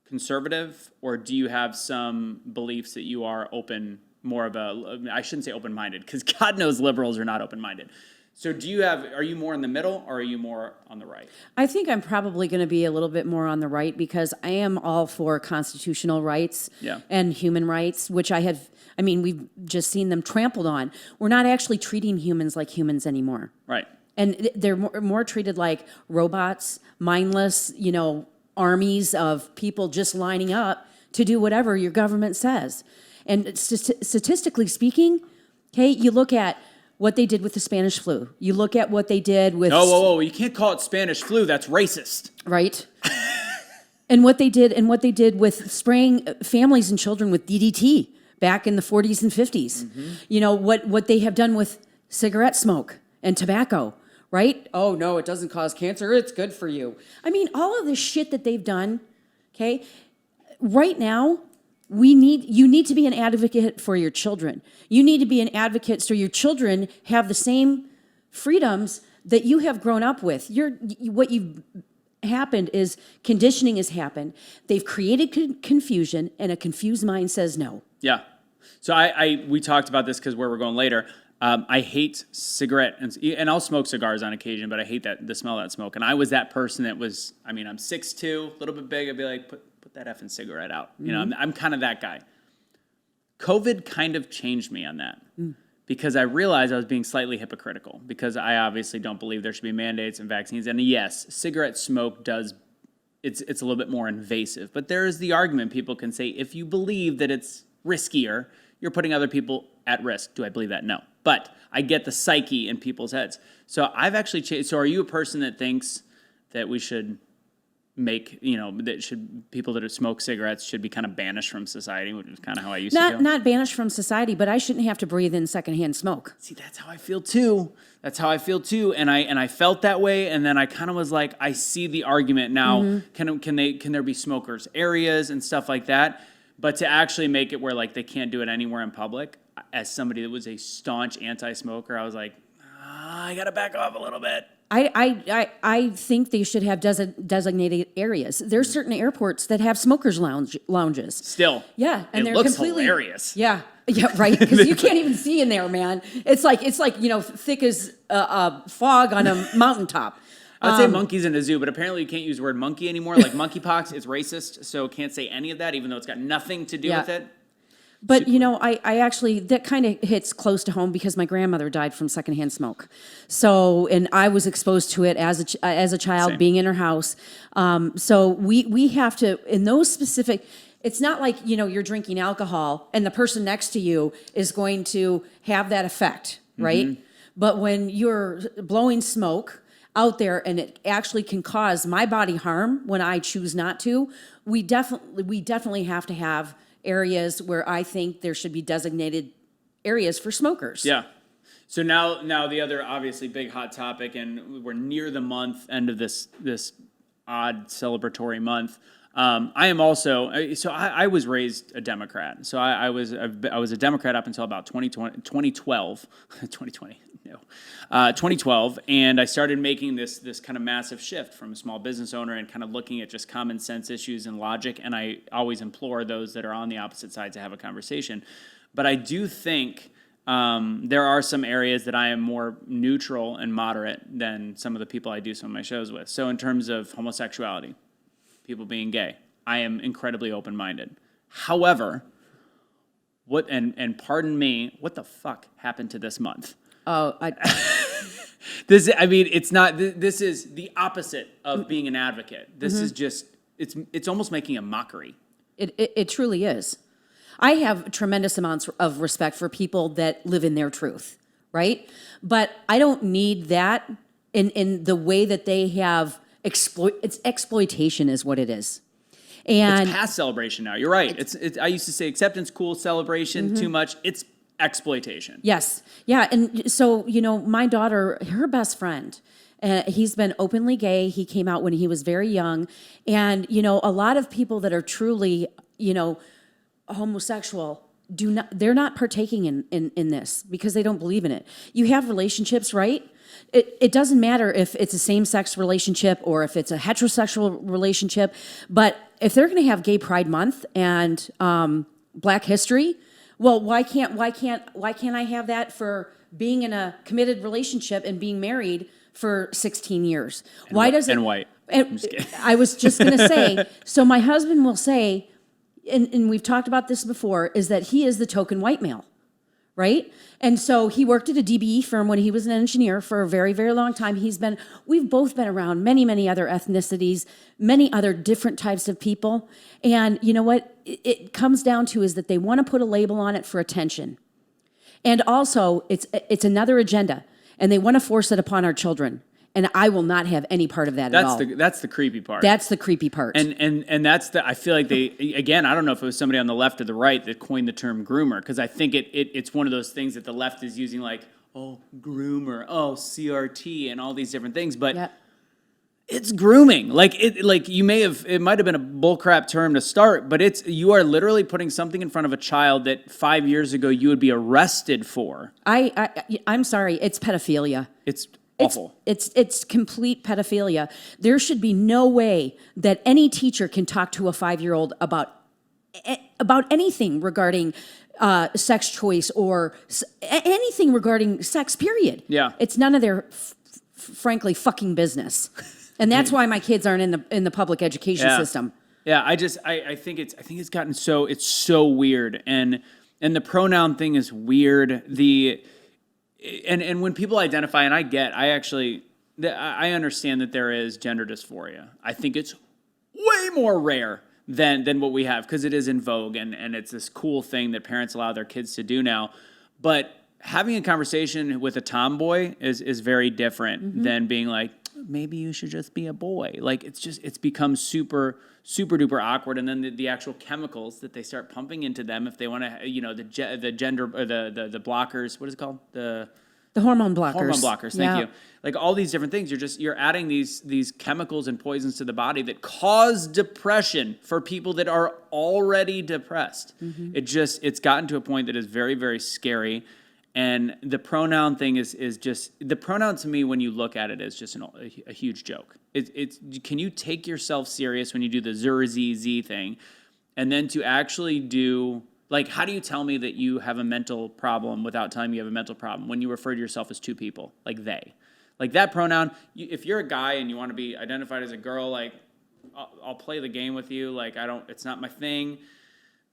conservative, or do you have some beliefs that you are I shouldn't say open-minded, because God knows liberals are not open-minded. So are you more in the middle, or are you more on the right? I think I'm probably going to be a little bit more on the right, because I am all for constitutional rights and human rights, which we've just seen them trampled on. We're not actually treating humans like humans anymore. Right. And they're more treated like robots, mindless, armies of people just lining up to do whatever your government says. And statistically speaking, okay, you look at what they did with the Spanish flu. You look at what they did with... Whoa. You can't call it Spanish flu. That's racist. Right. and what they did with spraying families and children with DDT back in the 40s and 50s. Mm-hmm. What they have done with cigarette smoke and tobacco, right? Oh, no, it doesn't cause cancer. It's good for you. I mean, all of this shit that they've done, okay, right now... You need to be an advocate for your children. You need to be an advocate so your children have the same freedoms that you have grown up with. What you've happened is conditioning has happened. They've created confusion, and a confused mind says no. Yeah. So we talked about this because where we're going later. I hate cigarette, and I'll smoke cigars on occasion, but I hate the smell of that smoke. And I was that person that was, I'm 6'2", a little bit big. I'd be like, put that effing cigarette out. I'm kind of that guy. COVID kind of changed me on that because I realized I was being slightly hypocritical, because I obviously don't believe there should be mandates and vaccines. And yes, cigarette smoke it's a little bit more invasive, but there is the argument people can say, if you believe that it's riskier, you're putting other people at risk. Do I believe that? No. But I get the psyche in people's heads. So I've actually changed. So are you a person that thinks that we should people that smoke cigarettes should be kind of banished from society, which is kind of how I used to go? Not banished from society, but I shouldn't have to breathe in secondhand smoke. See, that's how I feel too. And I felt that way, and then I kind of was like, I see the argument now. Mm-hmm. Can there be smokers areas and stuff like that? But to actually make it where they can't do it anywhere in public, as somebody that was a staunch anti-smoker, I was like, I got to back off a little bit. I think they should have designated areas. There's certain airports that have smokers lounges. Still. Yeah. And they're looks completely hilarious. Yeah. Yeah, right. Because you can't even see in there, man. It's like thick as fog on a mountaintop. I'd say monkeys in a zoo, but apparently you can't use the word monkey anymore. Like monkeypox is racist, so can't say any of that, even though it's got nothing to do with it. But, I actually, that kind of hits close to home because my grandmother died from secondhand smoke. So, and I was exposed to it as a child. Same. Being in her house. So we have to, in those specific, it's not like, you're drinking alcohol and the person next to you is going to have that effect, right? Mm-hmm. But when you're blowing smoke out there and it actually can cause my body harm when I choose not to, we definitely have to have areas where I think there should be designated areas for smokers. Yeah. So now the other obviously big hot topic, and we're near the end of this odd celebratory month. I am also, so I was raised a Democrat. So I was a Democrat up until about 2012, no, 2012. And I started making this kind of massive shift from a small business owner and kind of looking at just common sense issues and logic. And I always implore those that are on the opposite side to have a conversation. But I do think there are some areas that I am more neutral and moderate than some of the people I do some of my shows with. So in terms of homosexuality, people being gay, I am incredibly open-minded. However, and pardon me, what the fuck happened to this month? Oh, it's not. This is the opposite of being an advocate. This is just. It's almost making a mockery. It truly is. I have tremendous amounts of respect for people that live in their truth, right? But I don't need that in the way that they have it's exploitation is what it is. And it's past celebration now. You're right. It's I used to say acceptance cool, celebration too much. It's exploitation. Yes. Yeah. And so, my daughter, her best friend, he's been openly gay. He came out when he was very young. And, a lot of people that are truly, homosexual they're not partaking in this because they don't believe in it. You have relationships, right? It doesn't matter if it's a same-sex relationship or if it's a heterosexual relationship, but if they're going to have Gay Pride Month and Black History, well, why can't I have that for being in a committed relationship and being married for 16 years? Why does it? And white. I was just going to say. So my husband will say, and we've talked about this before, is that he is the token white male, right? And so he worked at a DBE firm when he was an engineer for a very, very long time. We've both been around many, many other ethnicities, many other different types of people. And you know what it comes down to is that they want to put a label on it for attention. And also it's another agenda, and they want to force it upon our children. And I will not have any part of that at all. That's the creepy part. That's the creepy part. And that's I feel like they, again, I don't know if it was somebody on the left or the right that coined the term groomer, because I think it's one of those things that the left is using, like, oh, groomer, oh, CRT, and all these different things. But Yep. It's grooming. It might have been a bullcrap term to start, but you are literally putting something in front of a child that 5 years ago you would be arrested for. I'm sorry, it's pedophilia. It's awful. It's complete pedophilia. There should be no way that any teacher can talk to a 5-year-old about anything regarding sex choice or anything regarding sex, period. Yeah. It's none of their frankly fucking business. And that's why my kids aren't in the public education system. Yeah, I think it's gotten it's so weird, and the pronoun thing is weird. And when people identify, and I understand that there is gender dysphoria. I think it's way more rare than what we have, because it is in vogue, and it's this cool thing that parents allow their kids to do now. But having a conversation with a tomboy is very different than being like, maybe you should just be a boy. Like, it's become super, super duper awkward. And then the actual chemicals that they start pumping into them, if they want to, the gender, or the blockers, what is it called? The hormone blockers. Hormone blockers, thank you. Like, all these different things, you're adding these chemicals and poisons to the body that cause depression for people that are already depressed. It's gotten to a point that is very, very scary. And the pronoun thing is just, the pronoun to me, when you look at it, is just a huge joke. Can you take yourself serious when you do the Z thing, and then to actually do, like, how do you tell me that you have a mental problem without telling me you have a mental problem when you refer to yourself as two people, like they? Like, that pronoun, if you're a guy and you want to be identified as a girl, like, I'll play the game with you. Like, it's not my thing.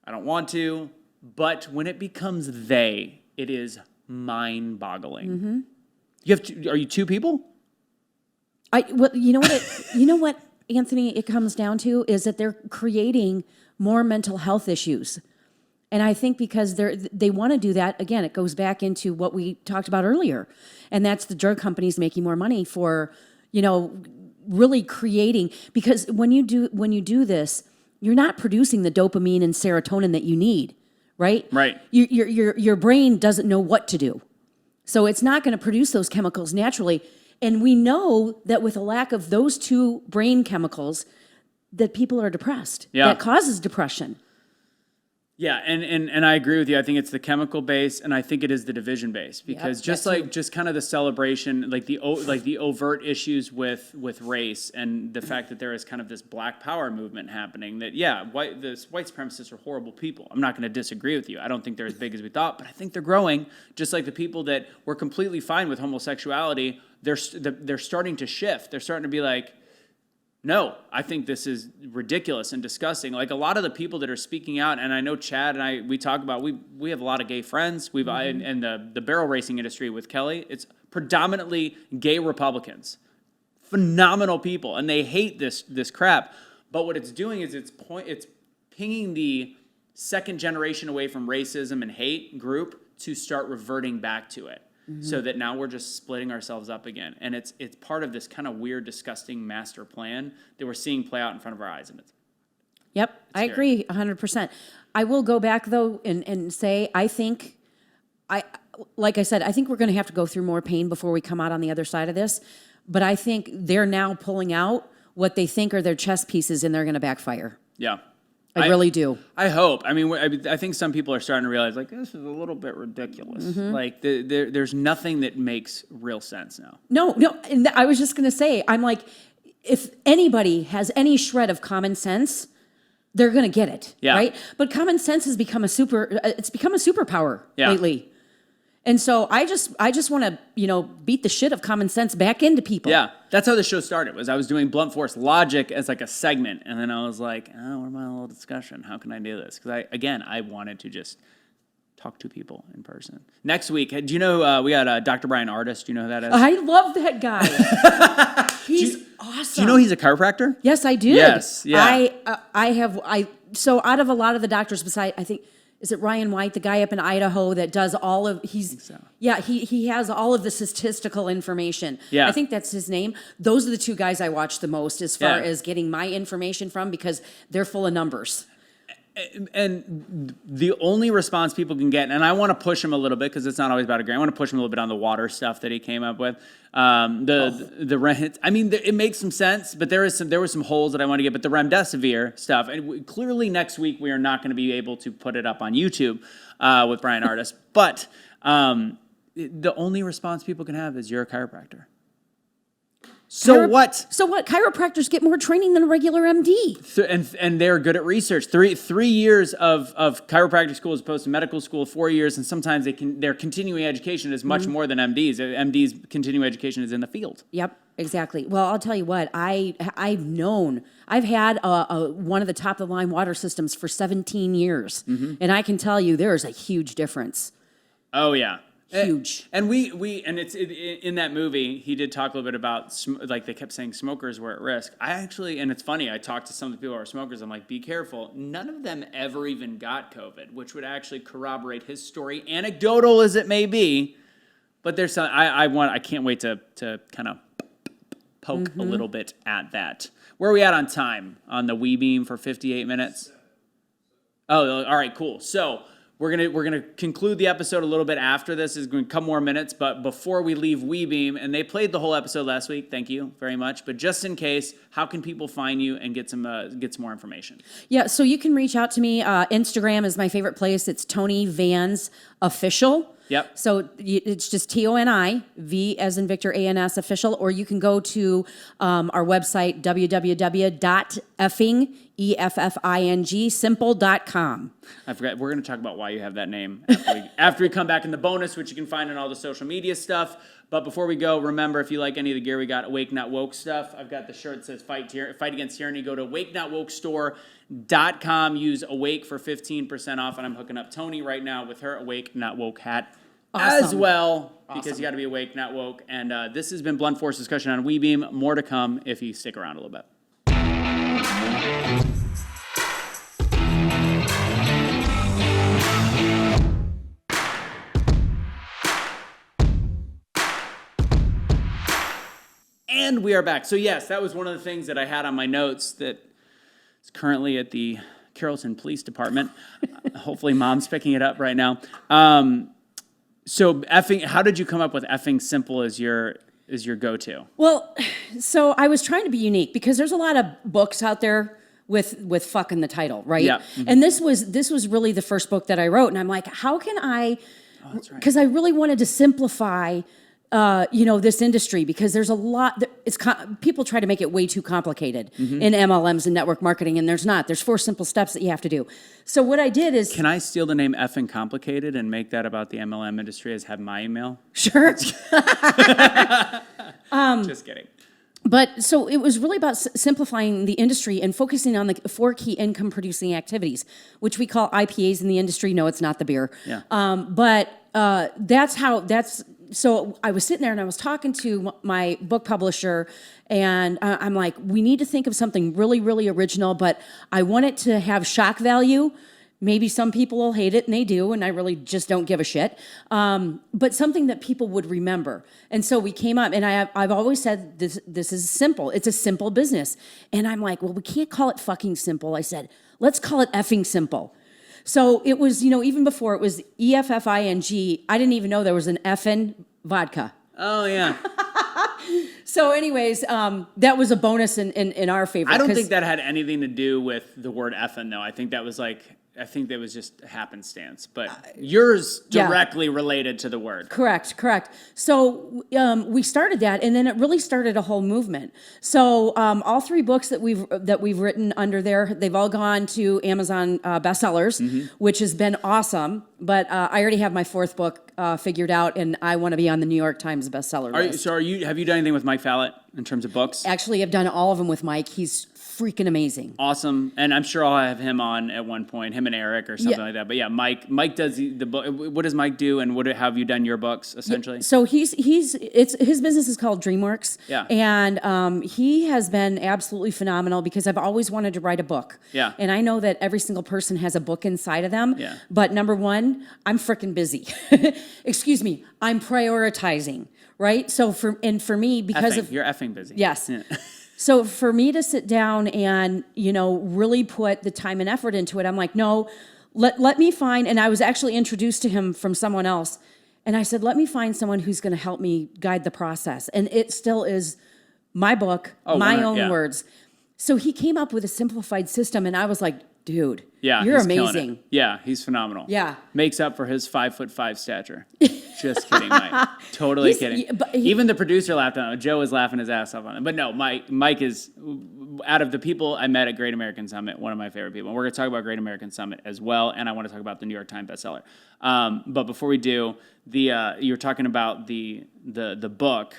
I don't want to. But when it becomes they, it is mind-boggling. Are you two people? You know what, Anthony, it comes down to is that they're creating more mental health issues. And I think because they want to do that, again, it goes back into what we talked about earlier. And that's the drug companies making more money for, really creating, because when you do this, you're not producing the dopamine and serotonin that you need. Right? Right. Your brain doesn't know what to do. So it's not going to produce those chemicals naturally. And we know that with a lack of those two brain chemicals, that people are depressed. Yeah. That causes depression. Yeah, and I agree with you. I think it's the chemical base, and I think it is the division base, because just kind of the celebration, like the overt issues with race, and the fact that there is kind of this Black Power movement happening. That white supremacists are horrible people. I'm not going to disagree with you. I don't think they're as big as we thought, but I think they're growing. Just like the people that were completely fine with homosexuality, they're starting to shift. They're starting to be like, no, I think this is ridiculous and disgusting. Like, a lot of the people that are speaking out, and I know Chad and we talk about, we have a lot of gay friends. And the barrel racing industry with Kelly, it's predominantly gay Republicans, phenomenal people, and they hate this crap. But what it's doing is it's pinging the second generation away from racism and hate group to start reverting back to it. So that now we're just splitting ourselves up again. And it's part of this kind of weird, disgusting master plan that we're seeing play out in front of our eyes. And I agree 100%. I will go back, though, and say I think like I said, I think we're going to have to go through more pain before we come out on the other side of this. But I think they're now pulling out what they think are their chess pieces, and they're going to backfire. Yeah. I really do. I hope. I mean, I think some people are starting to realize, like, this is a little bit ridiculous. Like, there's nothing that makes real sense now. No. And I was just going to say, I'm like, if anybody has any shred of common sense, they're going to get it, right? But common sense has become it's become a superpower lately. And so I just want to, beat the shit of common sense back into people. Yeah, that's how the show started. I was doing blunt force logic as like a segment, and then I was like, oh, what about a little discussion? How can I do this? Because I wanted to just talk to people in person. Next week, do you know we got Dr. Brian Artist? Do you know who that is? I love that guy. He's awesome. Do you know he's a chiropractor? Yes, I do. Yes, yeah. So out of a lot of the doctors, I think. Is it Ryan White, the guy up in Idaho that does all of he has all of the statistical information. Yeah. I think that's his name. Those are the two guys I watch the most as far as getting my information from because they're full of numbers. And the only response people can get, and I want to push him a little bit because it's not always about a grant. I want to push him a little bit on the water stuff that he came up with. The rent. I mean, it makes some sense, but there were some holes that I want to get. But the remdesivir stuff, and clearly next week we are not going to be able to put it up on YouTube with Brian Artist. But the only response people can have is you're a chiropractor. So what? So what? Chiropractors get more training than a regular MD. And they're good at research. Three years of chiropractic school as opposed to medical school, 4 years, and sometimes their continuing education is much more than MDs. MDs' continuing education is in the field. Yep, exactly. Well, I'll tell you what, I've had one of the top of the line water systems for 17 years, and I can tell you there is a huge difference. Oh yeah. Huge. And it's in that movie, he did talk a little bit about, like they kept saying smokers were at risk. And it's funny, I talked to some of the people who are smokers, I'm like, be careful. None of them ever even got COVID, which would actually corroborate his story, anecdotal as it may be. But there's some, I can't wait to kind of poke a little bit at that. Where are we at on time? On the WeBeam for 58 minutes? Oh, all right, cool. So we're gonna conclude the episode a little bit after this. Is going to come more minutes, but before we leave WeBeam, and they played the whole episode last week. Thank you very much. But just in case, how can people find you and get some more information? Yeah, so you can reach out to me. Instagram is my favorite place. It's Toni Vans Official. Yep. So it's just TONI, V as in Victor, ANS official, or you can go to our website, www.effing, I forgot. We're going to talk about why you have that name after we come back in the bonus, which you can find in all the social media stuff. But before we go, remember, if you like any of the gear we got, Awake Not Woke stuff, I've got the shirt that says Fight Against Tyranny. Go to awakenotwokestore.com. Use Awake for 15% off. And I'm hooking up Toni right now with her Awake Not Woke hat as well, because you got to be awake, not woke. And this has been Blunt Force Discussion on WeBeam. More to come if you stick around a little bit. And we are back. So yes, that was one of the things that I had on my notes that is currently at the Carrollton Police Department. Hopefully mom's picking it up right now. So effing, how did you come up with effing simple as your go-to? Well, so I was trying to be unique because there's a lot of books out there with fuck in the title, right? Yeah. Mm-hmm. And this was really the first book that I wrote, and I'm like, how can I? Oh, that's right. Because I really wanted to simplify this industry, because there's a lot, people try to make it way too complicated in MLMs and network marketing, and there's not. There's 4 simple steps that you have to do. So what I did is... Can I steal the name effing complicated and make that about the MLM industry as have my email? Sure. Just kidding. But so it was really about simplifying the industry and focusing on the 4 key income producing activities, which we call IPAs in the industry. No, it's not the beer. Yeah. So I was sitting there and I was talking to my book publisher, and I'm like, we need to think of something really, really original, but I want it to have shock value. Maybe some people will hate it, and they do, and I really just don't give a shit. But something that people would remember. And so we came up, and I've always said this is simple. It's a simple business. And I'm like, well, we can't call it fucking simple. I said, let's call it effing simple. So it was, even before it was EFFING, I didn't even know there was an F in vodka. Oh, yeah. So anyways, that was a bonus in our favor. I don't think that had anything to do with the word effing, though. I think that was just happenstance. But yours directly related to the word. Correct. So we started that, and then it really started a whole movement. So all 3 books that we've written under there, they've all gone to Amazon bestsellers, which has been awesome. But I already have my 4th book figured out, and I want to be on the New York Times bestseller list. Have you done anything with Mike Fallett in terms of books? Actually, I've done all of them with Mike. He's freaking amazing. Awesome. And I'm sure I'll have him on at one point, him and Eric or something like that. But yeah, Mike does the book. What does Mike do, and how have you done your books essentially? So his business is called DreamWorks. Yeah. And he has been absolutely phenomenal because I've always wanted to write a book. Yeah. And I know that every single person has a book inside of them. Yeah. But number one, I'm freaking busy. Excuse me, I'm prioritizing. Right. So for me, because you're effing busy. Yes. Yeah. So for me to sit down and, really put the time and effort into it, I'm like, no, let me find, and I was actually introduced to him from someone else. And I said, let me find someone who's going to help me guide the process. And it still is my book, my own words. So he came up with a simplified system, and I was like, dude, you're amazing. Yeah, he's phenomenal. Yeah. Makes up for his 5'5" stature. Just kidding, Mike. Totally kidding. Even the producer laughed on it. Joe was laughing his ass off on it. But no, Mike is, out of the people I met at Great American Summit, one of my favorite people. And we're going to talk about Great American Summit as well, and I want to talk about the New York Times bestseller. But before we do, you were talking about the book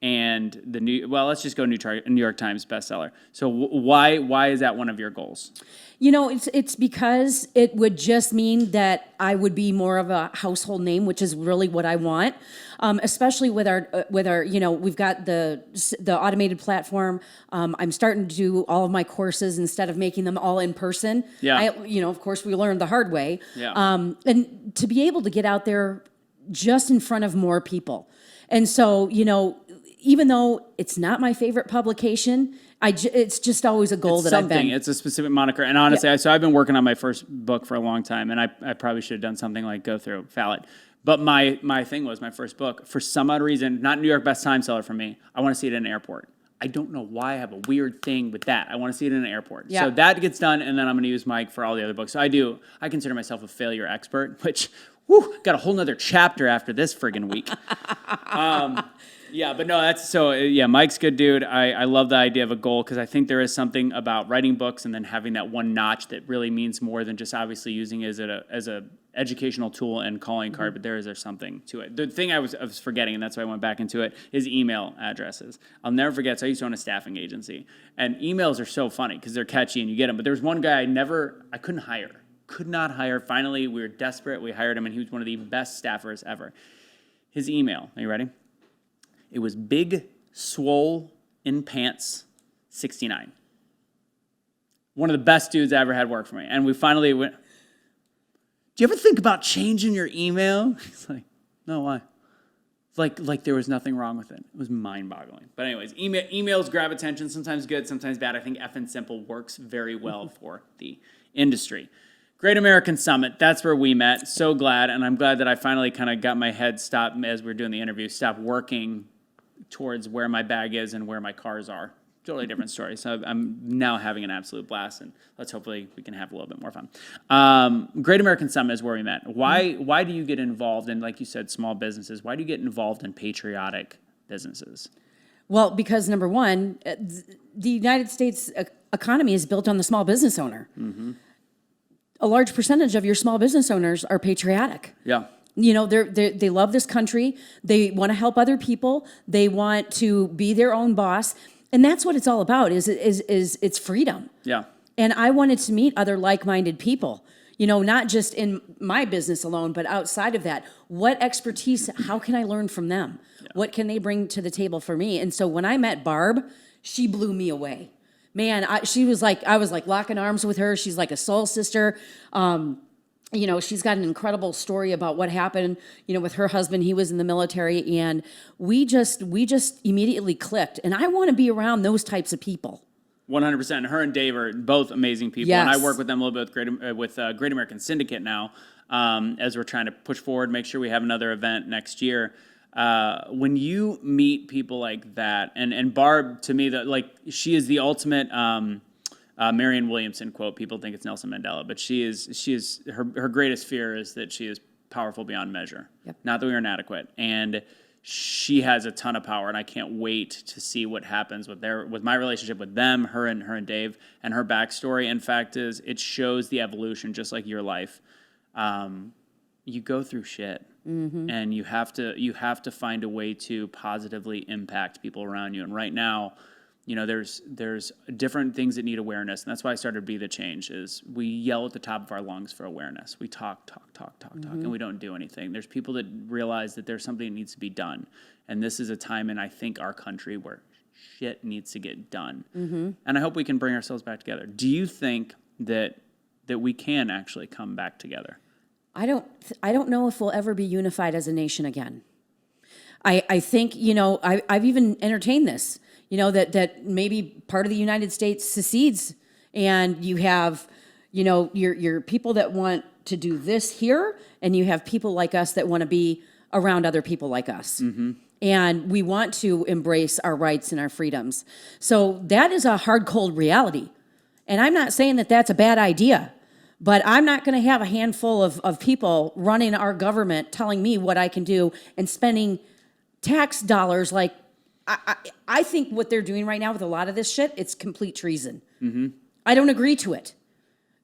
and let's just go New York Times bestseller. So why is that one of your goals? It's because it would just mean that I would be more of a household name, which is really what I want. Especially with our we've got the automated platform. I'm starting to do all of my courses instead of making them all in person. Yeah. Of course, we learned the hard way. Yeah. And to be able to get out there just in front of more people. And so, even though it's not my favorite publication, it's just always a goal It's a specific moniker. And honestly, so I've been working on my first book for a long time, and I probably should have done something like go through Fallett. But my thing was my first book, for some odd reason, not New York best time seller for me. I want to see it in an airport. I don't know why I have a weird thing with that. I want to see it in an airport. Yeah. So that gets done, and then I'm going to use Mike for all the other books. So I consider myself a failure expert, which, got a whole nother chapter after this friggin' week. Yeah, but no, Mike's good dude. I love the idea of a goal because I think there is something about writing books and then having that one notch that really means more than just obviously using it as a educational tool and calling card, but there's something to it. The thing I was forgetting, and that's why I went back into it, is email addresses. I'll never forget, so I used to own a staffing agency, and emails are so funny because they're catchy and you get them, but there was one guy I could not hire. Finally, we were desperate. We hired him, and he was one of the best staffers ever. His email, are you ready? It was Big Swole in Pants 69. One of the best dudes I ever had work for me. And we finally went, do you ever think about changing your email? He's like, no, why? Like there was nothing wrong with it. It was mind-boggling. But anyways, emails grab attention, sometimes good, sometimes bad. I think effing simple works very well for the industry. Great American Summit, that's where we met. So glad, and I'm glad that I finally kind of got my head stopped as we were doing the interview, stopped working towards where my bag is and where my cars are. Totally different story. So I'm now having an absolute blast, and hopefully we can have a little bit more fun. Great American Summit is where we met. Why do you get involved in, like you said, small businesses? Why do you get involved in patriotic businesses? Well, because number one, the United States economy is built on the small business owner. Mm-hmm. A large percentage of your small business owners are patriotic. Yeah. They love this country. They want to help other people. They want to be their own boss. And that's what it's all about, is it's freedom. Yeah. And I wanted to meet other like-minded people, not just in my business alone, but outside of that. What expertise, how can I learn from them? Yeah. What can they bring to the table for me? And so when I met Barb, she blew me away. Man, I was like locking arms with her. She's like a soul sister. She's got an incredible story about what happened, with her husband. He was in the military, and we just immediately clicked. And I want to be around those types of people. 100%. Her and Dave are both amazing people, and I Yes. work with them a little bit with Great American Syndicate now, as we're trying to push forward, make sure we have another event next year. When you meet people like that, and Barb, to me, she is the ultimate Marianne Williamson quote. People think it's Nelson Mandela, but she is her greatest fear is that she is powerful beyond measure. Yep. Not that we are inadequate, and she has a ton of power, and I can't wait to see what happens with my relationship with them, her and Dave, and her backstory. In fact, it shows the evolution, just like your life. You go through shit, and you have to find a way to positively impact people around you. And right now, there's different things that need awareness, and that's why I started Be the Change. Is we yell at the top of our lungs for awareness. We talk, and we don't do anything. There's people that realize that there's something that needs to be done, and this is a time in, I think, our country where shit needs to get done. And I hope we can bring ourselves back together. Do you think that we can actually come back together? I don't know if we'll ever be unified as a nation again. I think, I've even entertained this, that maybe part of the United States secedes, and you have, your people that want to do this here, and you have people like us that want to be around other people like us. And we want to embrace our rights and our freedoms. So that is a hard, cold reality. And I'm not saying that that's a bad idea. But I'm not going to have a handful of people running our government telling me what I can do and spending tax dollars like I think what they're doing right now with a lot of this shit, it's complete treason. I don't agree to it.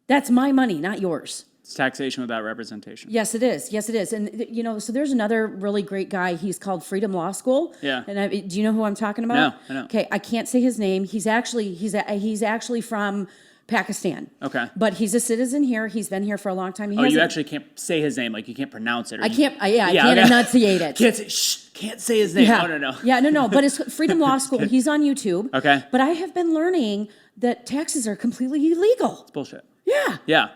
That's my money, not yours. It's taxation without representation. Yes, it is. Yes, it is. And, so there's another really great guy. He's called Freedom Law School. Yeah. And do you know who I'm talking about? No, I know. Okay, I can't say his name. He's actually from Pakistan. Okay. But he's a citizen here. He's been here for a long time. You actually can't say his name, like you can't pronounce it. I can't enunciate it. Can't say his name. Yeah. Oh, no. Yeah, no. But it's Freedom Law School. He's on YouTube. Okay. But I have been learning that taxes are completely illegal. It's bullshit. Yeah. Yeah.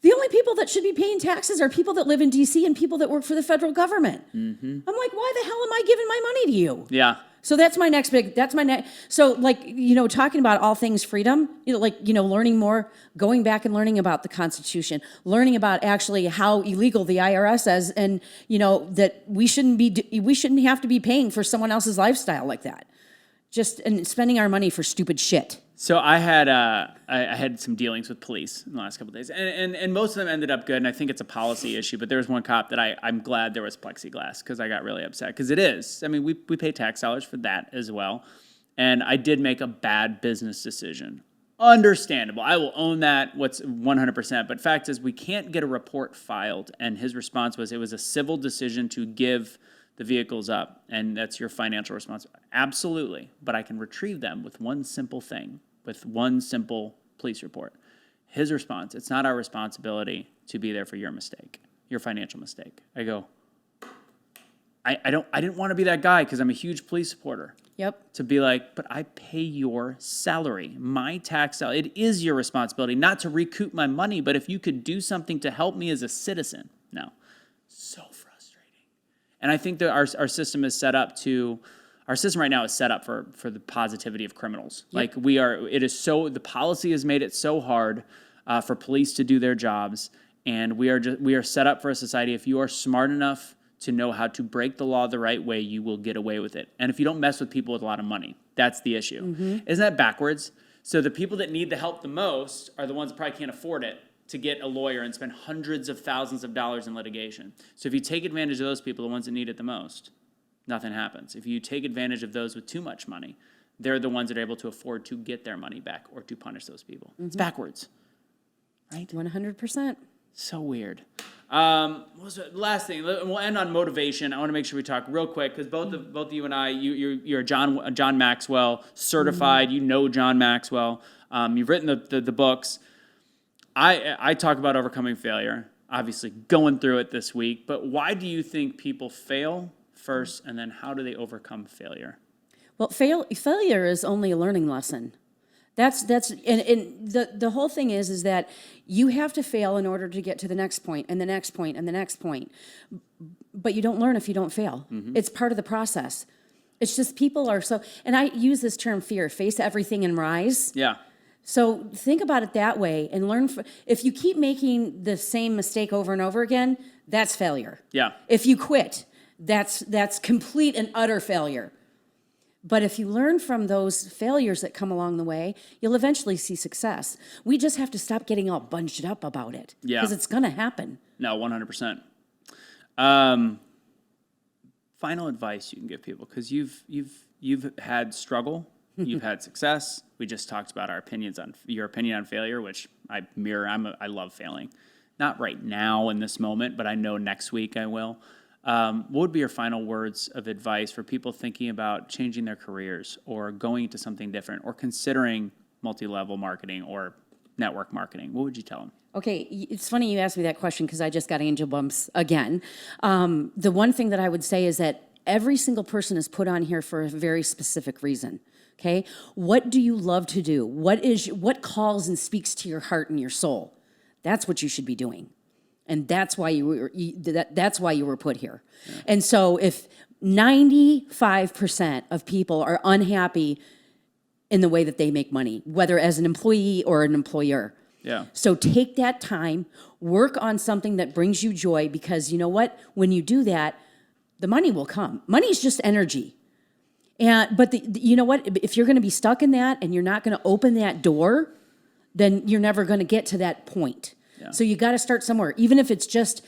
The only people that should be paying taxes are people that live in D.C. and people that work for the federal government. I'm like, why the hell am I giving my money to you? Yeah. So that's my next so talking about all things freedom, learning more, going back and learning about the Constitution, learning about actually how illegal the IRS is, and, that we shouldn't have to be paying for someone else's lifestyle like that. And spending our money for stupid shit. So I had some dealings with police in the last couple of days, and most of them ended up good, and I think it's a policy issue, but there was one cop that I'm glad there was plexiglass, because I got really upset, because it is. I mean, we pay tax dollars for that as well, and I did make a bad business decision. Understandable. I will own that, 100%, but fact is we can't get a report filed, and his response was it was a civil decision to give the vehicles up, and that's your financial responsibility. Absolutely, but I can retrieve them with one simple thing, with one simple police report. His response, it's not our responsibility to be there for your mistake, your financial mistake. I go, I didn't want to be that guy, because I'm a huge police supporter. Yep. To be like, but I pay your salary, my tax salary. It is your responsibility not to recoup my money, but if you could do something to help me as a citizen. No. So frustrating. And I think that our system is set up our system right now is set up for the positivity of criminals. Yep. Like the policy has made it so hard for police to do their jobs, and we are set up for a society. If you are smart enough to know how to break the law the right way, you will get away with it. And if you don't mess with people with a lot of money, that's the issue. Isn't that backwards? So the people that need the help the most are the ones that probably can't afford it to get a lawyer and spend hundreds of thousands of dollars in litigation. So if you take advantage of those people, the ones that need it the most, nothing happens. If you take advantage of those with too much money, they're the ones that are able to afford to get their money back or to punish those people. It's backwards, right? 100%. So weird. What was the last thing? We'll end on motivation. I want to make sure we talk real quick, because both of you and I, you're John Maxwell certified. You know John Maxwell. You've written the books. I talk about overcoming failure, obviously going through it this week, but why do you think people fail first, and then how do they overcome failure? Well, failure is only a learning lesson. And the whole thing is that you have to fail in order to get to the next point and the next point and the next point. But you don't learn if you don't fail. It's part of the process. It's just people are so, and I use this term fear, face everything and rise. Yeah. So think about it that way and learn. If you keep making the same mistake over and over again, that's failure. Yeah. If you quit, that's complete and utter failure. But if you learn from those failures that come along the way, you'll eventually see success. We just have to stop getting all bunched up about it. Yeah. Because it's going to happen. No, 100%. Final advice you can give people, because you've had struggle, you've had success. We just talked about your opinion on failure, which I mirror. I love failing. Not right now in this moment, but I know next week I will. What would be your final words of advice for people thinking about changing their careers or going to something different or considering multi-level marketing or network marketing? What would you tell them? Okay, it's funny you asked me that question because I just got angel bumps again. The one thing that I would say is that every single person is put on here for a very specific reason. Okay, what do you love to do? What calls and speaks to your heart and your soul? That's what you should be doing, and that's why that's why you were put here. Yeah. And so, if 95% of people are unhappy in the way that they make money, whether as an employee or an employer. Yeah. So take that time, work on something that brings you joy, because you know what? When you do that, the money will come. Money is just energy. But you know what? If you're going to be stuck in that and you're not going to open that door, then you're never going to get to that point. Yeah. So you got to start somewhere. Even if it's just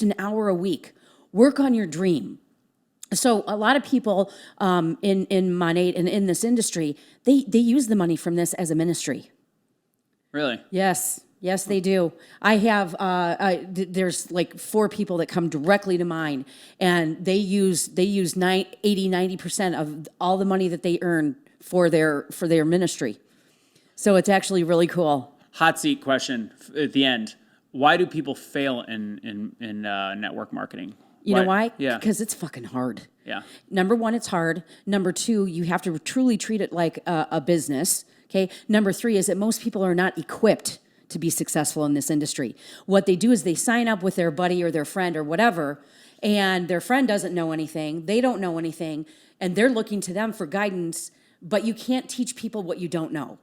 an hour a week, work on your dream. So a lot of people in Monat and in this industry, they use the money from this as a ministry. Really? Yes, they do. I have, there's like 4 people that come directly to mind, and they use 80-90% of all the money that they earn for their ministry. So it's actually really cool. Hot seat question at the end. Why do people fail in network marketing? You know why? Yeah. Because it's fucking hard. Yeah. Number 1, it's hard. Number 2, you have to truly treat it like a business. Okay. Number 3 is that most people are not equipped to be successful in this industry. What they do is they sign up with their buddy or their friend or whatever, and their friend doesn't know anything, they don't know anything, and they're looking to them for guidance, but you can't teach people what you don't know,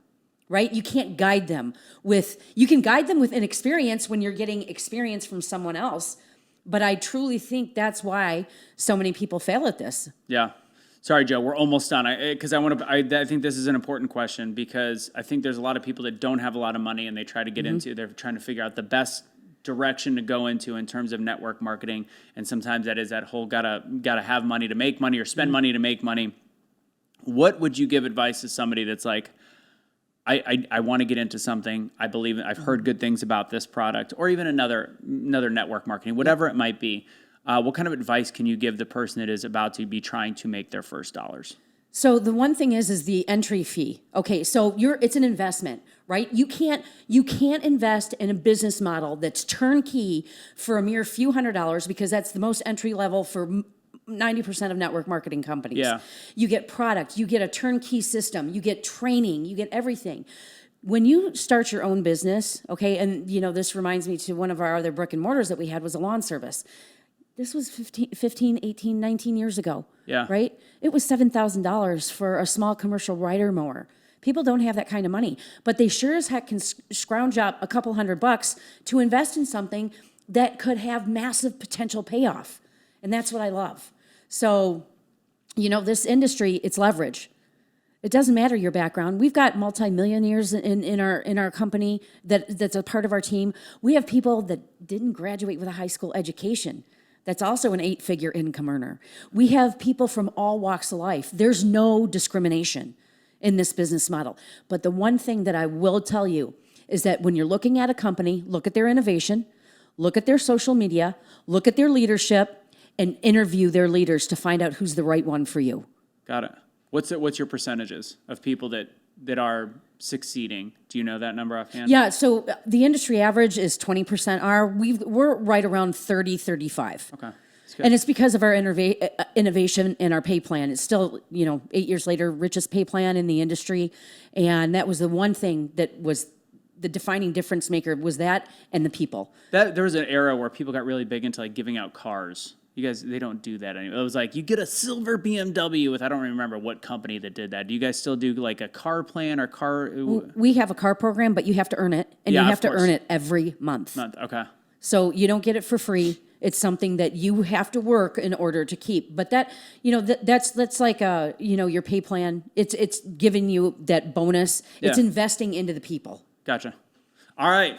right? You can't guide them you can guide them with inexperience when you're getting experience from someone else, but I truly think that's why so many people fail at this. Yeah. Sorry, Joe, we're almost done. I think this is an important question, because I think there's a lot of people that don't have a lot of money and they try to get into, they're trying to figure out the best direction to go into in terms of network marketing. And sometimes that is that whole gotta have money to make money or spend money to make money. What would you give advice to somebody that's like, I want to get into something, I believe I've heard good things about this product, or even another network marketing, whatever it might be. What kind of advice can you give the person that is about to be trying to make their first dollars? So the one thing is the entry fee. Okay, so it's an investment, right? You can't invest in a business model that's turnkey for a mere few $100s, because that's the most entry level for 90% of network marketing companies. Yeah. You get product, you get a turnkey system, you get training, you get everything. When you start your own business, okay, and this reminds me to one of our other brick and mortars that we had was a lawn service. This was 15, 18, 19 years ago, yeah. Right? It was $7,000 for a small commercial rider mower. People don't have that kind of money, but they sure as heck can scrounge up a couple $100 to invest in something that could have massive potential payoff. And that's what I love. So, this industry, it's leverage. It doesn't matter your background. We've got multimillionaires in our company that's a part of our team. We have people that didn't graduate with a high school education. That's also an 8-figure income earner. We have people from all walks of life. There's no discrimination in this business model. But the one thing that I will tell you is that when you're looking at a company, look at their innovation, look at their social media, look at their leadership, and interview their leaders to find out who's the right one for you. Got it. What's your percentages of people that are succeeding? Do you know that number offhand? Yeah, so the industry average is 20%. We're right around 30, 35. Okay. And it's because of our innovation and our pay plan. It's still, 8 years later, richest pay plan in the industry. And that was the one thing that was the defining difference maker, was that and the people. There was an era where people got really big into like giving out cars. You guys, they don't do that anymore. It was like, you get a silver BMW with, I don't remember what company that did that. Do you guys still do like a car plan or car? We have a car program, but you have to earn it, and Yeah, you of have to course. earn it every month. Okay. So you don't get it for free. It's something that you have to work in order to keep. But that, that's like your pay plan. It's giving you that bonus. It's Yeah. investing into the people. Gotcha. All right.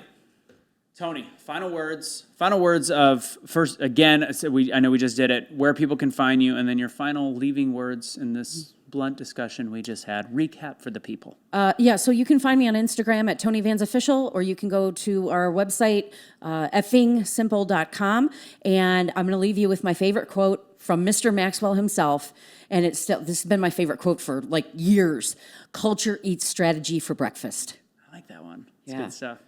Toni, final words. Final words of first, again, I know we just did it, where people can find you, and then your final leaving words in this blunt discussion we just had. Recap for the people. So you can find me on Instagram at Toni Vans Official, or you can go to our website, effingsimple.com. And I'm going to leave you with my favorite quote from Mr. Maxwell himself. And this has been my favorite quote for like years. Culture eats strategy for breakfast. I like that one. It's Yeah. good stuff.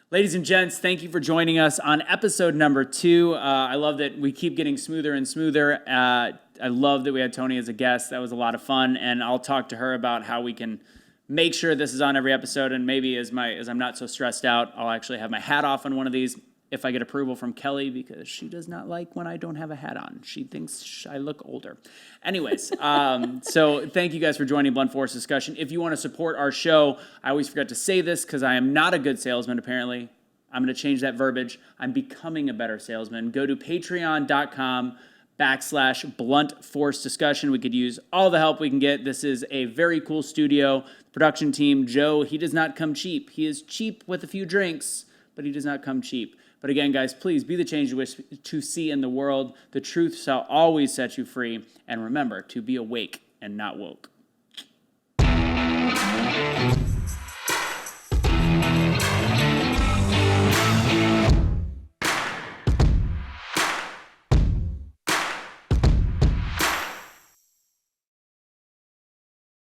Ladies and gents, thank you for joining us on episode number 2. I love that we keep getting smoother and smoother. I love that we had Toni as a guest. That was a lot of fun, and I'll talk to her about how we can make sure this is on every episode. And maybe as I'm not so stressed out, I'll actually have my hat off on one of these if I get approval from Kelly, because she does not like when I don't have a hat on. She thinks I look older. Anyways, so thank you guys for joining Blunt Force Discussion. If you want to support our show, I always forget to say this because I am not a good salesman, apparently. I'm going to change that verbiage. I'm becoming a better salesman. Go to patreon.com/Blunt Force Discussion. We could use all the help we can get. This is a very cool studio. Production team, Joe, he does not come cheap. He is cheap with a few drinks, but he does not come cheap. But again, guys, please be the change you wish to see in the world. The truth shall always set you free. And remember to be awake and not woke.